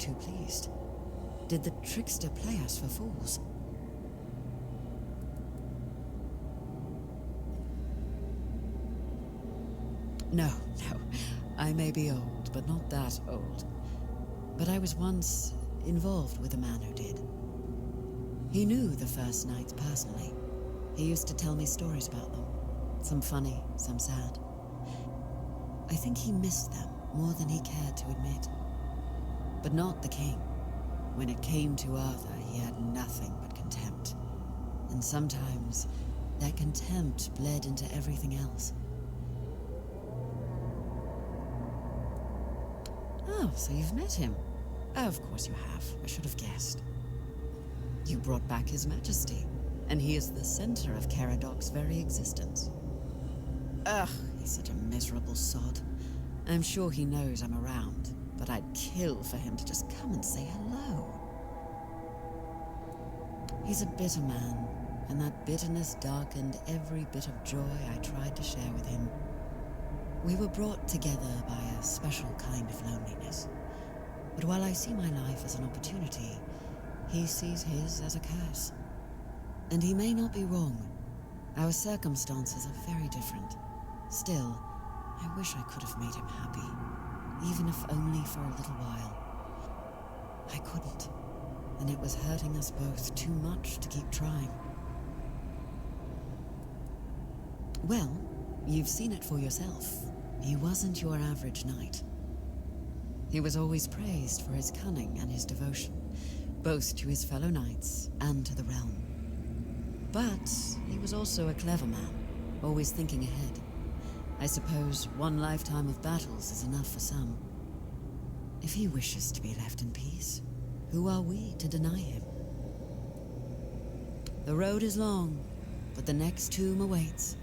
too pleased. Did the trickster play us for fools? No. I may be old, but not that old. But I was once involved with a man who did. He knew the First Knights personally. He used to tell me stories about them. Some funny, some sad. I think he missed them more than he cared to admit. But not the king. When it came to Arthur, he had nothing but contempt. And sometimes, that contempt bled into everything else. Oh, so you've met him. Oh, of course you have. I should have guessed. You brought back his majesty, and he is the center of Caradoc's very existence. Ugh, he's such a miserable sod. I'm sure he knows I'm around, but I'd kill for him to just come and say hello. He's a bitter man, and that bitterness darkened every bit of joy I tried to share with him. We were brought together by a special kind of loneliness. But while I see my life as an opportunity, he sees his as a curse. And he may not be wrong. Our circumstances are very different. Still, I wish I could have made him happy, even if only for a little while. I couldn't, and it was hurting us both too much to keep trying. Well, you've seen it for yourself. He wasn't your average knight. He was always praised for his cunning and his devotion, both to his fellow knights and to the realm. But he was also a clever man, always thinking ahead. I suppose one lifetime of battles is enough for some. If he wishes to be left in peace, who are we to deny him? The road is long, but the next tomb awaits.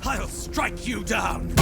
I'll strike you down!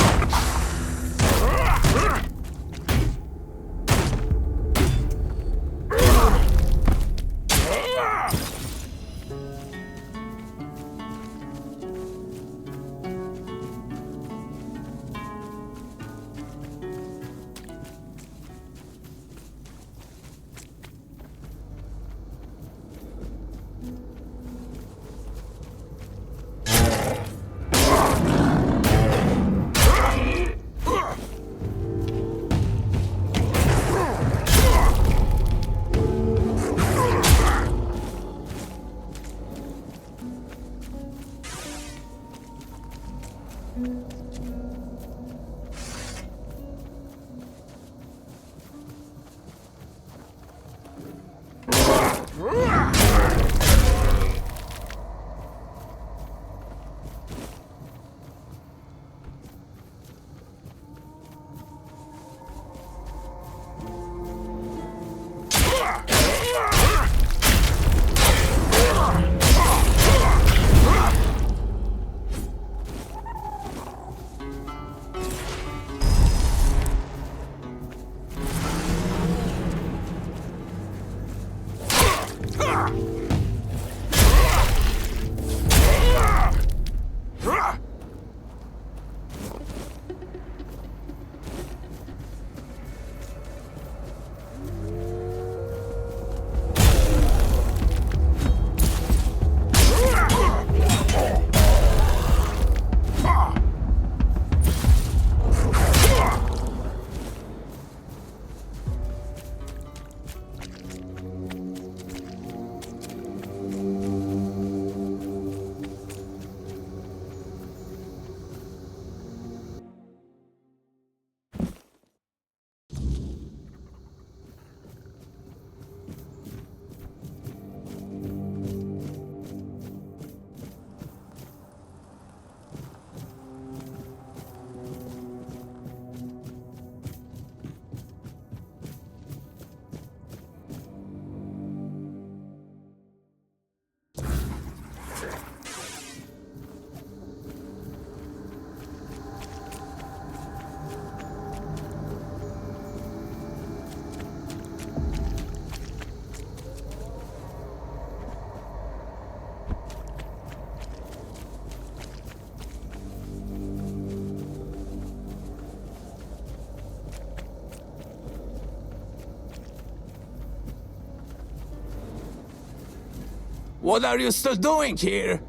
What are you still doing here?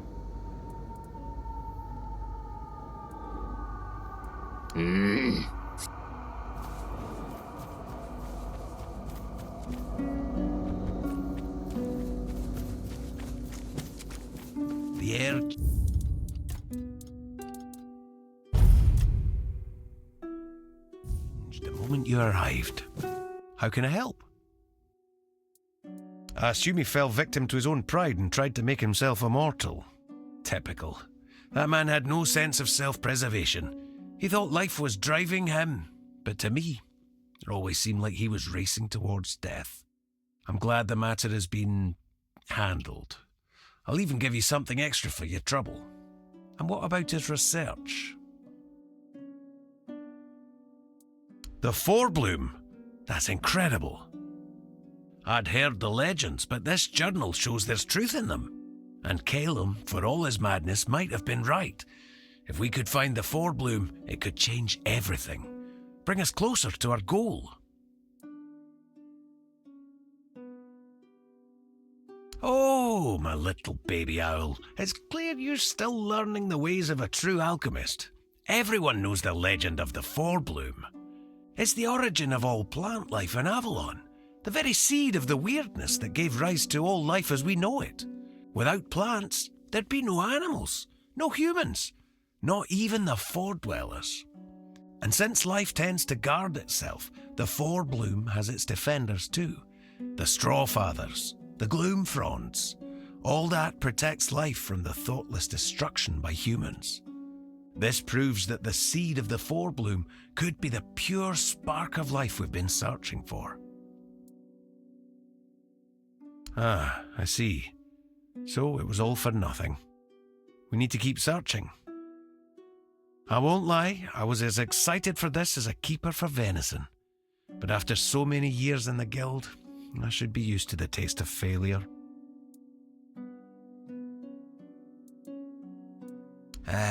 The air... the moment you arrived. How can I help? I assume he fell victim to his own pride and tried to make himself immortal. Typical. That man had no sense of self-preservation. He thought life was driving him, but to me, it always seemed like he was racing towards death. I'm glad the matter has been handled. I'll even give you something extra for your trouble. And what about his research? The Forebloom. That's incredible. I'd heard the legends, but this journal shows there's truth in them. And Calum, for all his madness, might have been right. If we could find the Forebloom, it could change everything. Bring us closer to our goal. Oh, my little baby owl. It's clear you're still learning the ways of a true alchemist. Everyone knows the legend of the Forebloom. It's the origin of all plant life in Avalon. The very seed of the weirdness that gave rise to all life as we know it. Without plants, there'd be no animals, no humans, not even the Fore-dwellers. And since life tends to guard itself, the Forebloom has its defenders too. The Strawfathers, the Gloomfronds. All that protects life from the thoughtless destruction by humans. This proves that the seed of the Forebloom could be the pure spark of life we've been searching for. Ah, I see. So it was all for nothing. We need to keep searching. I won't lie, I was as excited for this as a keeper for venison. But after so many years in the guild, I should be used to the taste of failure.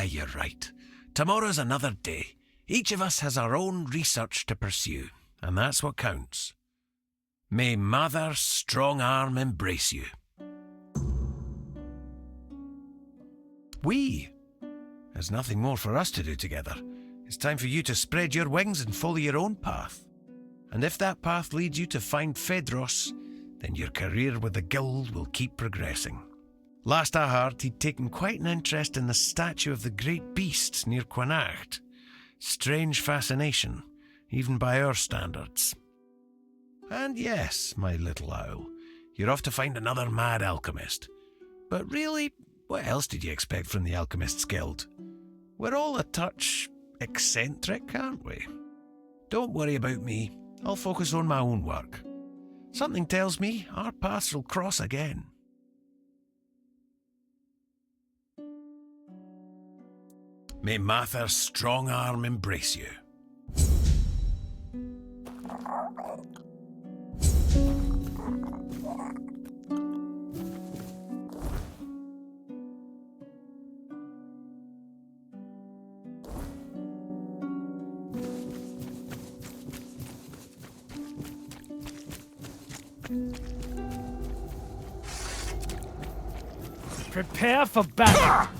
You're right. Tomorrow's another day. Each of us has our own research to pursue, and that's what counts. May Mother's strong arm embrace you. There's nothing more for us to do together. It's time for you to spread your wings and follow your own path. And if that path leads you to find Phaedros, then your career with the guild will keep progressing. Last I heard, he'd taken quite an interest in the statue of the great beast near Cuanacht. Strange fascination, even by our standards. And yes, my little owl, you're off to find another mad alchemist. But really, what else did you expect from the Alchemists Guild? We're all a touch eccentric, aren't we? Don't worry about me. I'll focus on my own work. Something tells me our paths will cross again. May Mather's strong arm embrace you. Prepare for battle!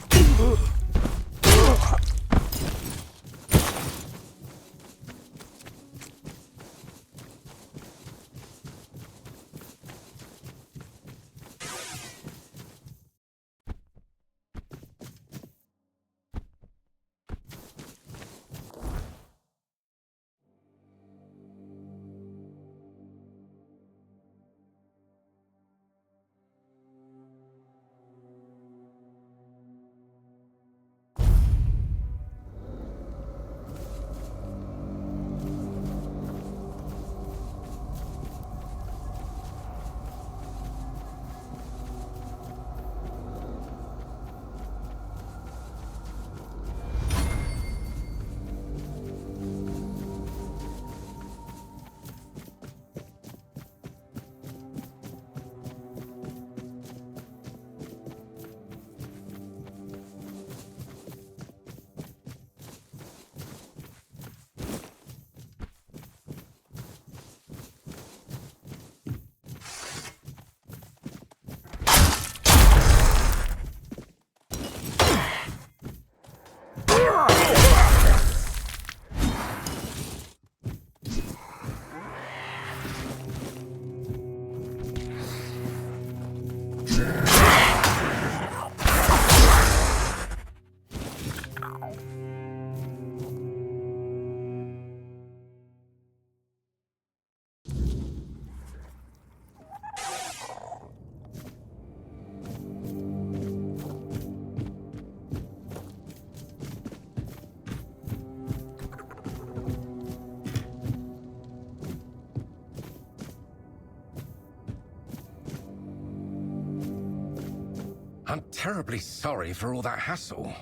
I'm terribly sorry for all that hassle.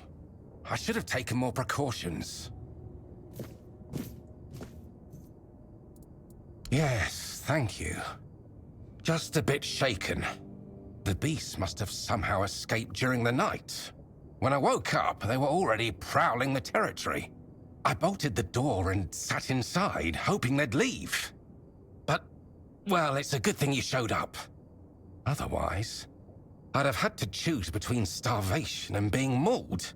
I should have taken more precautions. Yes, thank you. Just a bit shaken. The beasts must have somehow escaped during the night. When I woke up, they were already prowling the territory. I bolted the door and sat inside, hoping they'd leave. But, well, it's a good thing you showed up. Otherwise, I'd have had to choose between starvation and being mauled.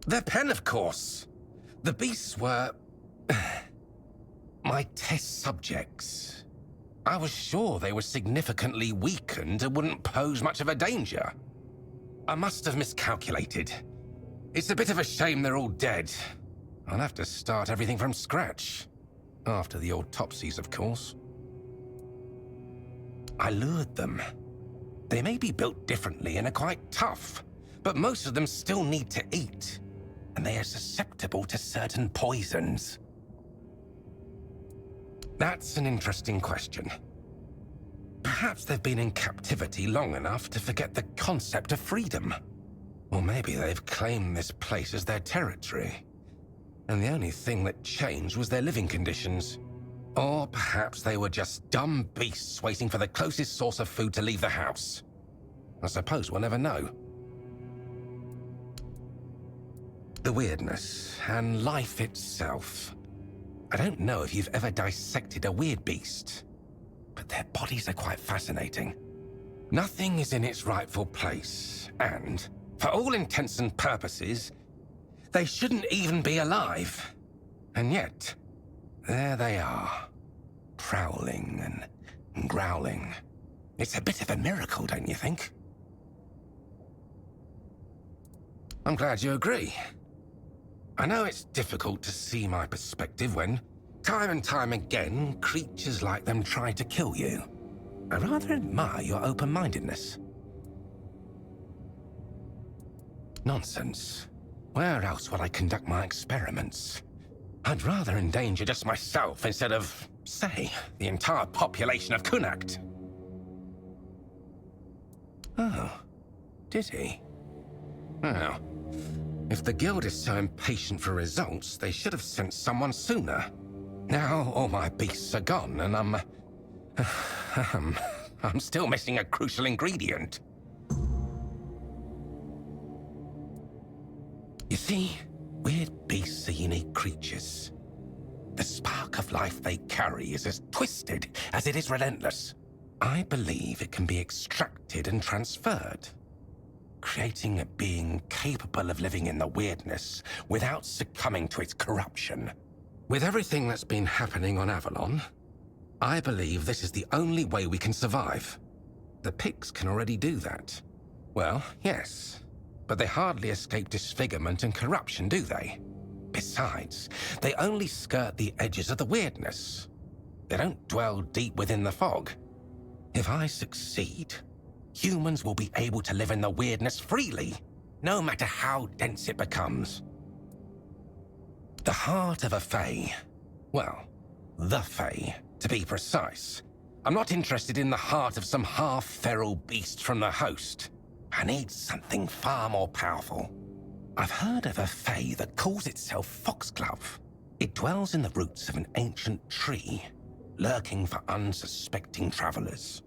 Their pen, of course. The beasts were my test subjects. I was sure they were significantly weakened and wouldn't pose much of a danger. I must have miscalculated. It's a bit of a shame they're all dead. I'll have to start everything from scratch. After the autopsies, of course. I lured them. They may be built differently and are quite tough, but most of them still need to eat, and they are susceptible to certain poisons. That's an interesting question. Perhaps they've been in captivity long enough to forget the concept of freedom. Or maybe they've claimed this place as their territory, and the only thing that changed was their living conditions. Or perhaps they were just dumb beasts waiting for the closest source of food to leave the house. I suppose we'll never know. The weirdness and life itself. I don't know if you've ever dissected a weird beast, but their bodies are quite fascinating. Nothing is in its rightful place, and, for all intents and purposes, they shouldn't even be alive. And yet, there they are, prowling and growling. It's a bit of a miracle, don't you think? I'm glad you agree. I know it's difficult to see my perspective when, time and time again, creatures like them try to kill you. I rather admire your open-mindedness. Nonsense. Where else would I conduct my experiments? I'd rather endanger just myself instead of, say, the entire population of Cuanacht. Oh, did he? Well, if the guild is so impatient for results, they should have sent someone sooner. Now all my beasts are gone, and I'm still missing a crucial ingredient. You see, weird beasts are unique creatures. The spark of life they carry is as twisted as it is relentless. I believe it can be extracted and transferred, creating a being capable of living in the weirdness without succumbing to its corruption. With everything that's been happening on Avalon, I believe this is the only way we can survive. The pigs can already do that. Well, yes, but they hardly escape disfigurement and corruption, do they? Besides, they only skirt the edges of the weirdness. They don't dwell deep within the fog. If I succeed, humans will be able to live in the weirdness freely, no matter how dense it becomes. The heart of a Fae. Well, the Fae, to be precise. I'm not interested in the heart of some half-feral beast from the host. I need something far more powerful. I've heard of a Fae that calls itself Foxglove. It dwells in the roots of an ancient tree, lurking for unsuspecting travelers.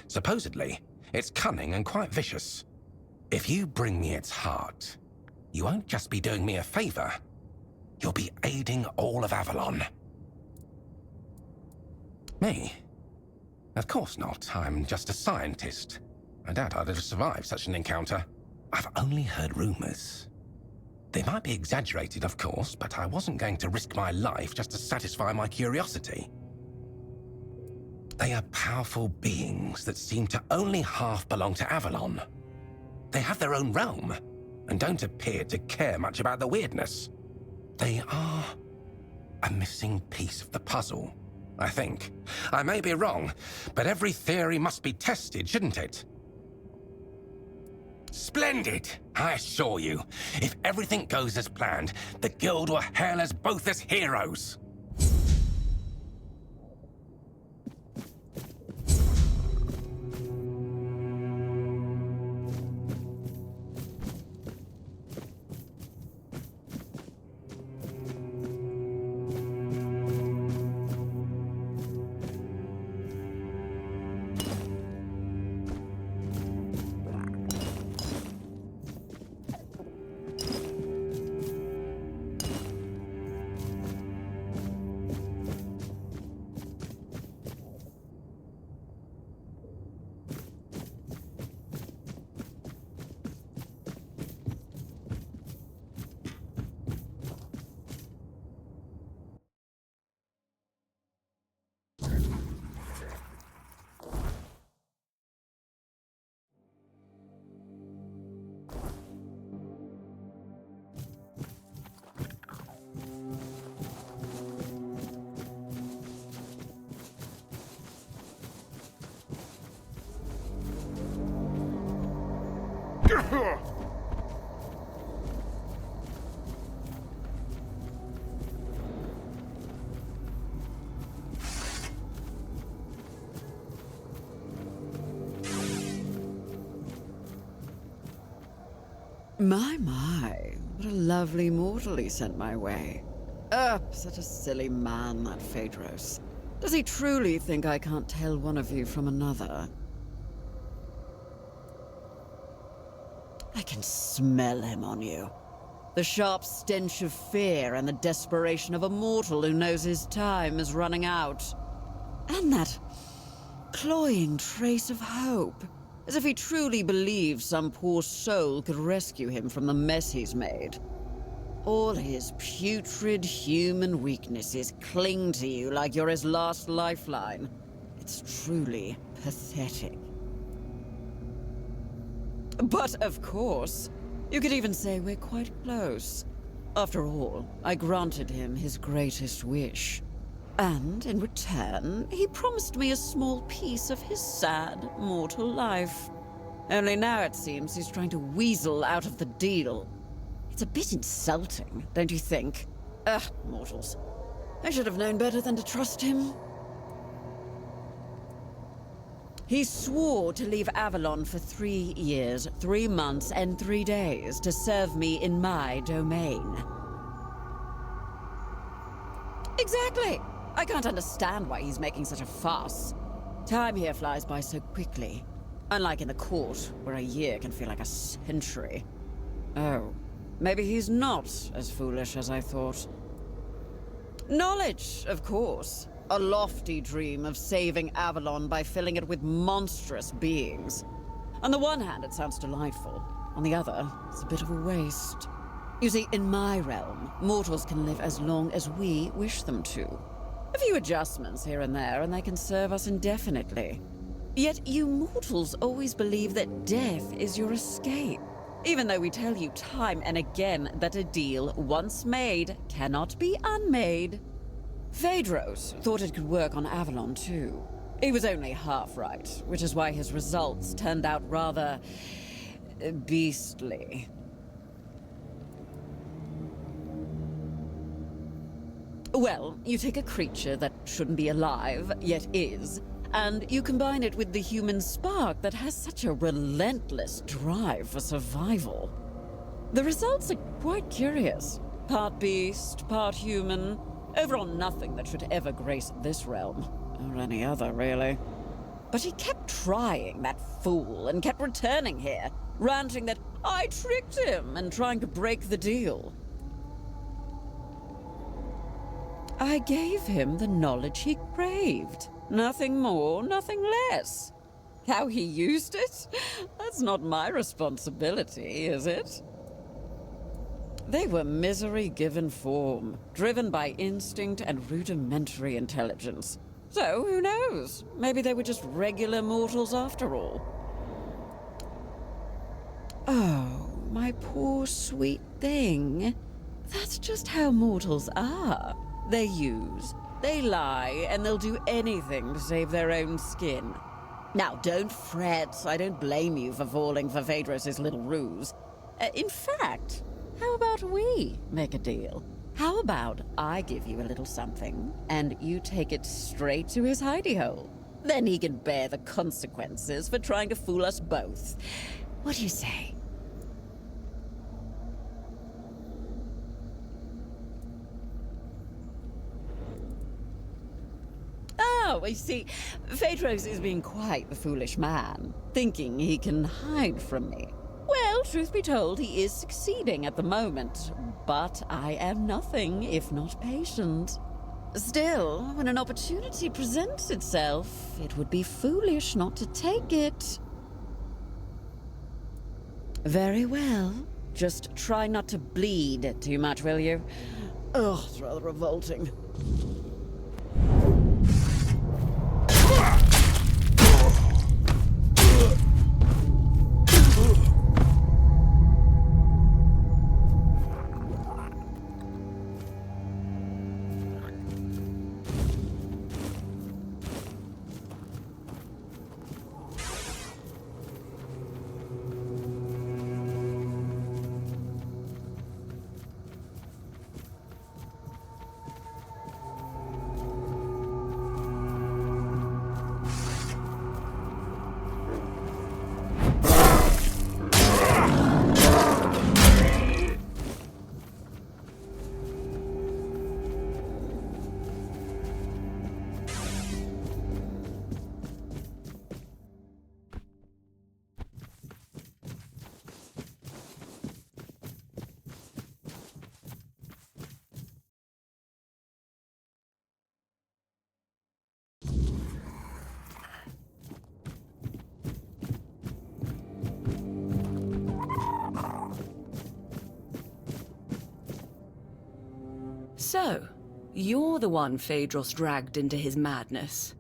Supposedly, it's cunning and quite vicious. If you bring me its heart, you won't just be doing me a favor. You'll be aiding all of Avalon. Me? Of course not. I'm just a scientist. I doubt I'd have survived such an encounter. I've only heard rumors. They might be exaggerated, of course, but I wasn't going to risk my life just to satisfy my curiosity. They are powerful beings that seem to only half belong to Avalon. They have their own realm, and don't appear to care much about the weirdness. They are a missing piece of the puzzle, I think. I may be wrong, but every theory must be tested, shouldn't it? Splendid! I assure you, if everything goes as planned, the guild will hail us both as heroes. My, what a lovely mortal he sent my way. Such a silly man, that Phaedros. Does he truly think I can't tell one of you from another? I can smell him on you. The sharp stench of fear and the desperation of a mortal who knows his time is running out. And that cloying trace of hope, as if he truly believes some poor soul could rescue him from the mess he's made. All his putrid human weaknesses cling to you like you're his last lifeline. It's truly pathetic. But of course, you could even say we're quite close. After all, I granted him his greatest wish. And in return, he promised me a small piece of his sad, mortal life. Only now it seems he's trying to weasel out of the deal. It's a bit insulting, don't you think? Mortals. I should have known better than to trust him. He swore to leave Avalon for 3 years, 3 months, and 3 days to serve me in my domain. Exactly! I can't understand why he's making such a fuss. Time here flies by so quickly. Unlike in the court, where a year can feel like a century. Oh, maybe he's not as foolish as I thought. Knowledge, of course. A lofty dream of saving Avalon by filling it with monstrous beings. On the one hand, it sounds delightful. On the other, it's a bit of a waste. You see, in my realm, mortals can live as long as we wish them to. A few adjustments here and there, and they can serve us indefinitely. Yet you mortals always believe that death is your escape. Even though we tell you time and again that a deal once made cannot be unmade. Phaedros thought it could work on Avalon too. He was only half right, which is why his results turned out rather beastly. Well, you take a creature that shouldn't be alive, yet is, and you combine it with the human spark that has such a relentless drive for survival. The results are quite curious. Part beast, part human. Overall nothing that should ever grace this realm. Or any other, really. But he kept trying, that fool, and kept returning here, ranting that I tricked him and trying to break the deal. I gave him the knowledge he craved. Nothing more, nothing less. How he used it? That's not my responsibility, is it? They were misery given form, driven by instinct and rudimentary intelligence. So, who knows? Maybe they were just regular mortals after all. Oh, my poor sweet thing. That's just how mortals are. They use, they lie, and they'll do anything to save their own skin. Now, don't fret. I don't blame you for falling for Phaedros' little ruse. In fact, how about we make a deal? How about I give you a little something, and you take it straight to his hidey hole? Then he can bear the consequences for trying to fool us both. What do you say? Oh, I see. Phaedros is being quite the foolish man, thinking he can hide from me. Well, truth be told, he is succeeding at the moment, but I am nothing if not patient. Still, when an opportunity presents itself, it would be foolish not to take it. Very well. Just try not to bleed too much, will you? Oh, it's rather revolting. So, you're the one Phaedros dragged into his madness.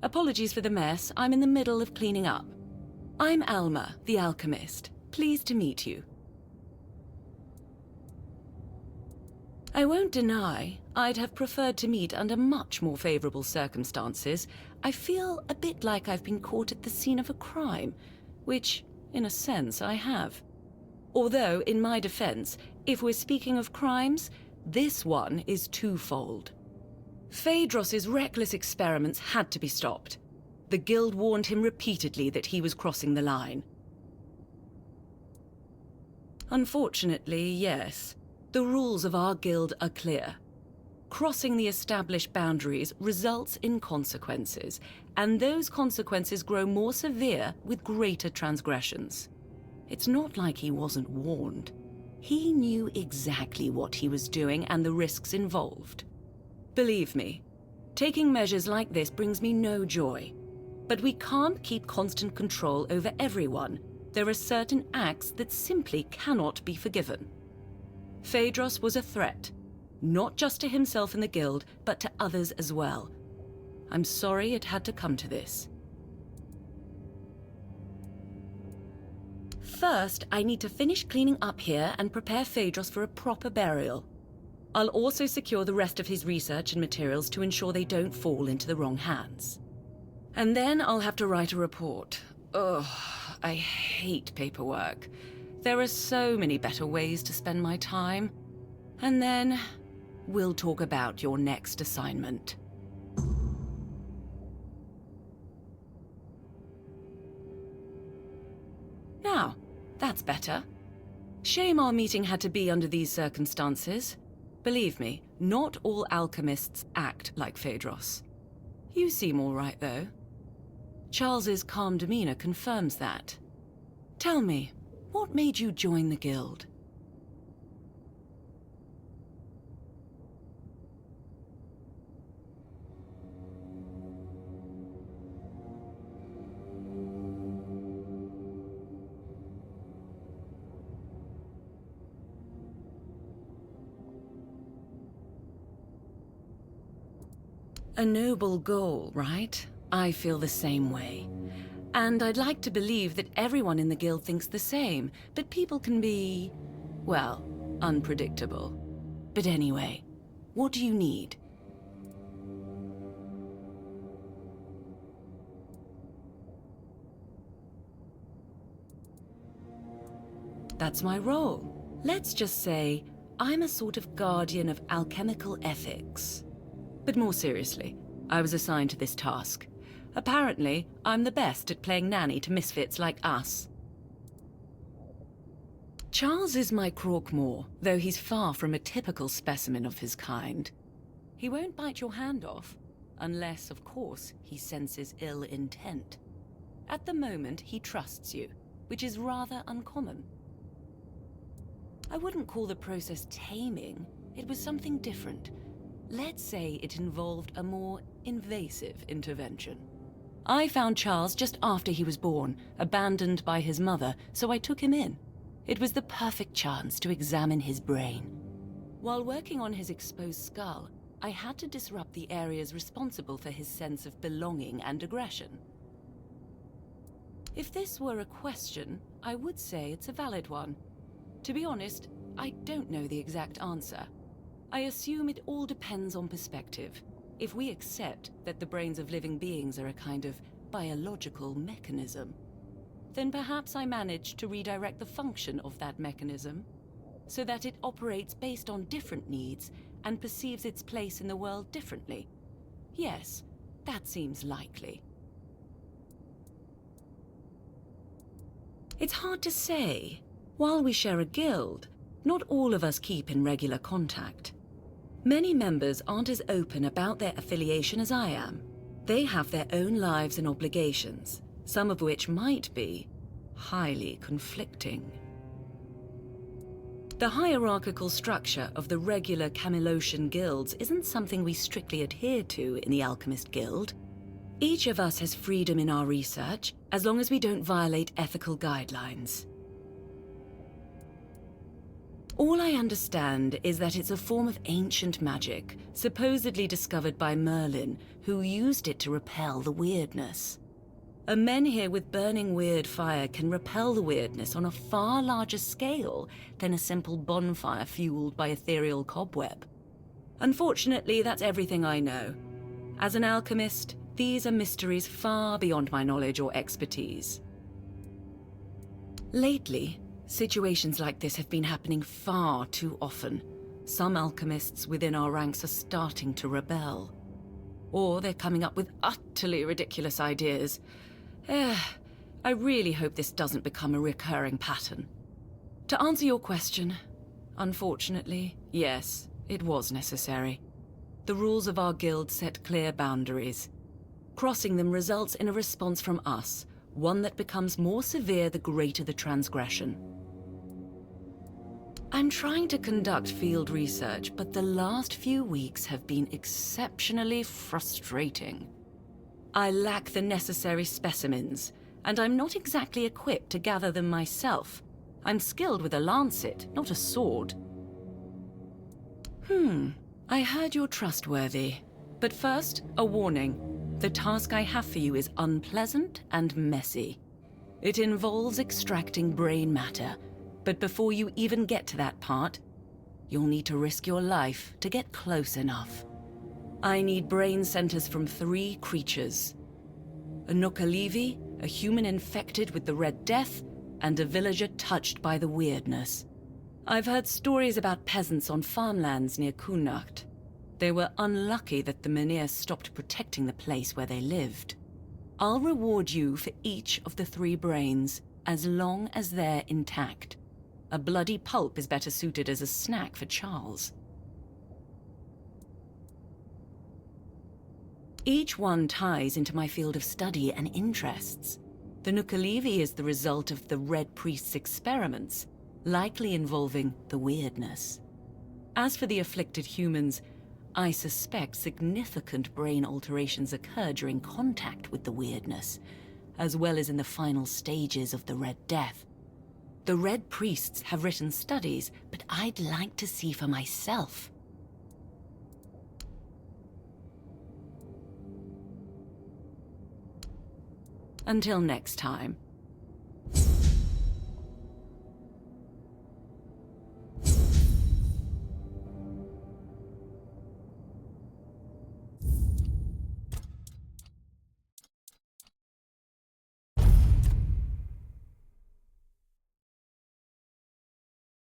Apologies for the mess. I'm in the middle of cleaning up. I'm Alma, the alchemist. Pleased to meet you. I won't deny I'd have preferred to meet under much more favorable circumstances. I feel a bit like I've been caught at the scene of a crime, which, in a sense, I have. Although, in my defense, if we're speaking of crimes, this one is twofold. Phaedros's reckless experiments had to be stopped. The Guild warned him repeatedly that he was crossing the line. Unfortunately, yes. The rules of our guild are clear. Crossing the established boundaries results in consequences, and those consequences grow more severe with greater transgressions. It's not like he wasn't warned. He knew exactly what he was doing and the risks involved. Believe me, taking measures like this brings me no joy. But we can't keep constant control over everyone. There are certain acts that simply cannot be forgiven. Phaedros was a threat, not just to himself and the Guild, but to others as well. I'm sorry it had to come to this. First, I need to finish cleaning up here and prepare Phaedros for a proper burial. I'll also secure the rest of his research and materials to ensure they don't fall into the wrong hands. And then I'll have to write a report. Ugh, I hate paperwork. There are so many better ways to spend my time. And then we'll talk about your next assignment. Now, that's better. Shame our meeting had to be under these circumstances. Believe me, not all alchemists act like Phaedros. You seem all right, though. Charles's calm demeanor confirms that. Tell me, what made you join the Guild? A noble goal, right? I feel the same way. And I'd like to believe that everyone in the Guild thinks the same, but people can be, well, unpredictable. But anyway, what do you need? That's my role. Let's just say I'm a sort of guardian of alchemical ethics. But more seriously, I was assigned to this task. Apparently, I'm the best at playing nanny to misfits like us. Charles is my Croakmore, though he's far from a typical specimen of his kind. He won't bite your hand off, unless, of course, he senses ill intent. At the moment, he trusts you, which is rather uncommon. I wouldn't call the process taming. It was something different. Let's say it involved a more invasive intervention. I found Charles just after he was born, abandoned by his mother, so I took him in. It was the perfect chance to examine his brain. While working on his exposed skull, I had to disrupt the areas responsible for his sense of belonging and aggression. If this were a question, I would say it's a valid one. To be honest, I don't know the exact answer. I assume it all depends on perspective. If we accept that the brains of living beings are a kind of biological mechanism, then perhaps I managed to redirect the function of that mechanism so that it operates based on different needs and perceives its place in the world differently. Yes, that seems likely. It's hard to say. While we share a guild, not all of us keep in regular contact. Many members aren't as open about their affiliation as I am. They have their own lives and obligations, some of which might be highly conflicting. The hierarchical structure of the regular Camelosian guilds isn't something we strictly adhere to in the Alchemist Guild. Each of us has freedom in our research, as long as we don't violate ethical guidelines. All I understand is that it's a form of ancient magic, supposedly discovered by Merlin, who used it to repel the weirdness. A menhir with burning weird fire can repel the weirdness on a far larger scale than a simple bonfire fueled by ethereal cobweb. Unfortunately, that's everything I know. As an alchemist, these are mysteries far beyond my knowledge or expertise. Lately, situations like this have been happening far too often. Some alchemists within our ranks are starting to rebel. Or they're coming up with utterly ridiculous ideas. I really hope this doesn't become a recurring pattern. To answer your question, unfortunately, yes, it was necessary. The rules of our guild set clear boundaries. Crossing them results in a response from us, one that becomes more severe the greater the transgression. I'm trying to conduct field research, but the last few weeks have been exceptionally frustrating. I lack the necessary specimens, and I'm not exactly equipped to gather them myself. I'm skilled with a lancet, not a sword. I heard you're trustworthy. But first, a warning. The task I have for you is unpleasant and messy. It involves extracting brain matter, but before you even get to that part, you'll need to risk your life to get close enough. I need brain centers from 3 creatures. A Nookalivi, a human infected with the Red Death, and a villager touched by the weirdness. I've heard stories about peasants on farmlands near Cuanacht. They were unlucky that the Menhir stopped protecting the place where they lived. I'll reward you for each of the 3 brains, as long as they're intact. A bloody pulp is better suited as a snack for Charles. Each one ties into my field of study and interests. The Nookalivi is the result of the Red Priest's experiments, likely involving the weirdness. As for the afflicted humans, I suspect significant brain alterations occur during contact with the weirdness, as well as in the final stages of the Red Death. The Red Priests have written studies, but I'd like to see for myself. Until next time.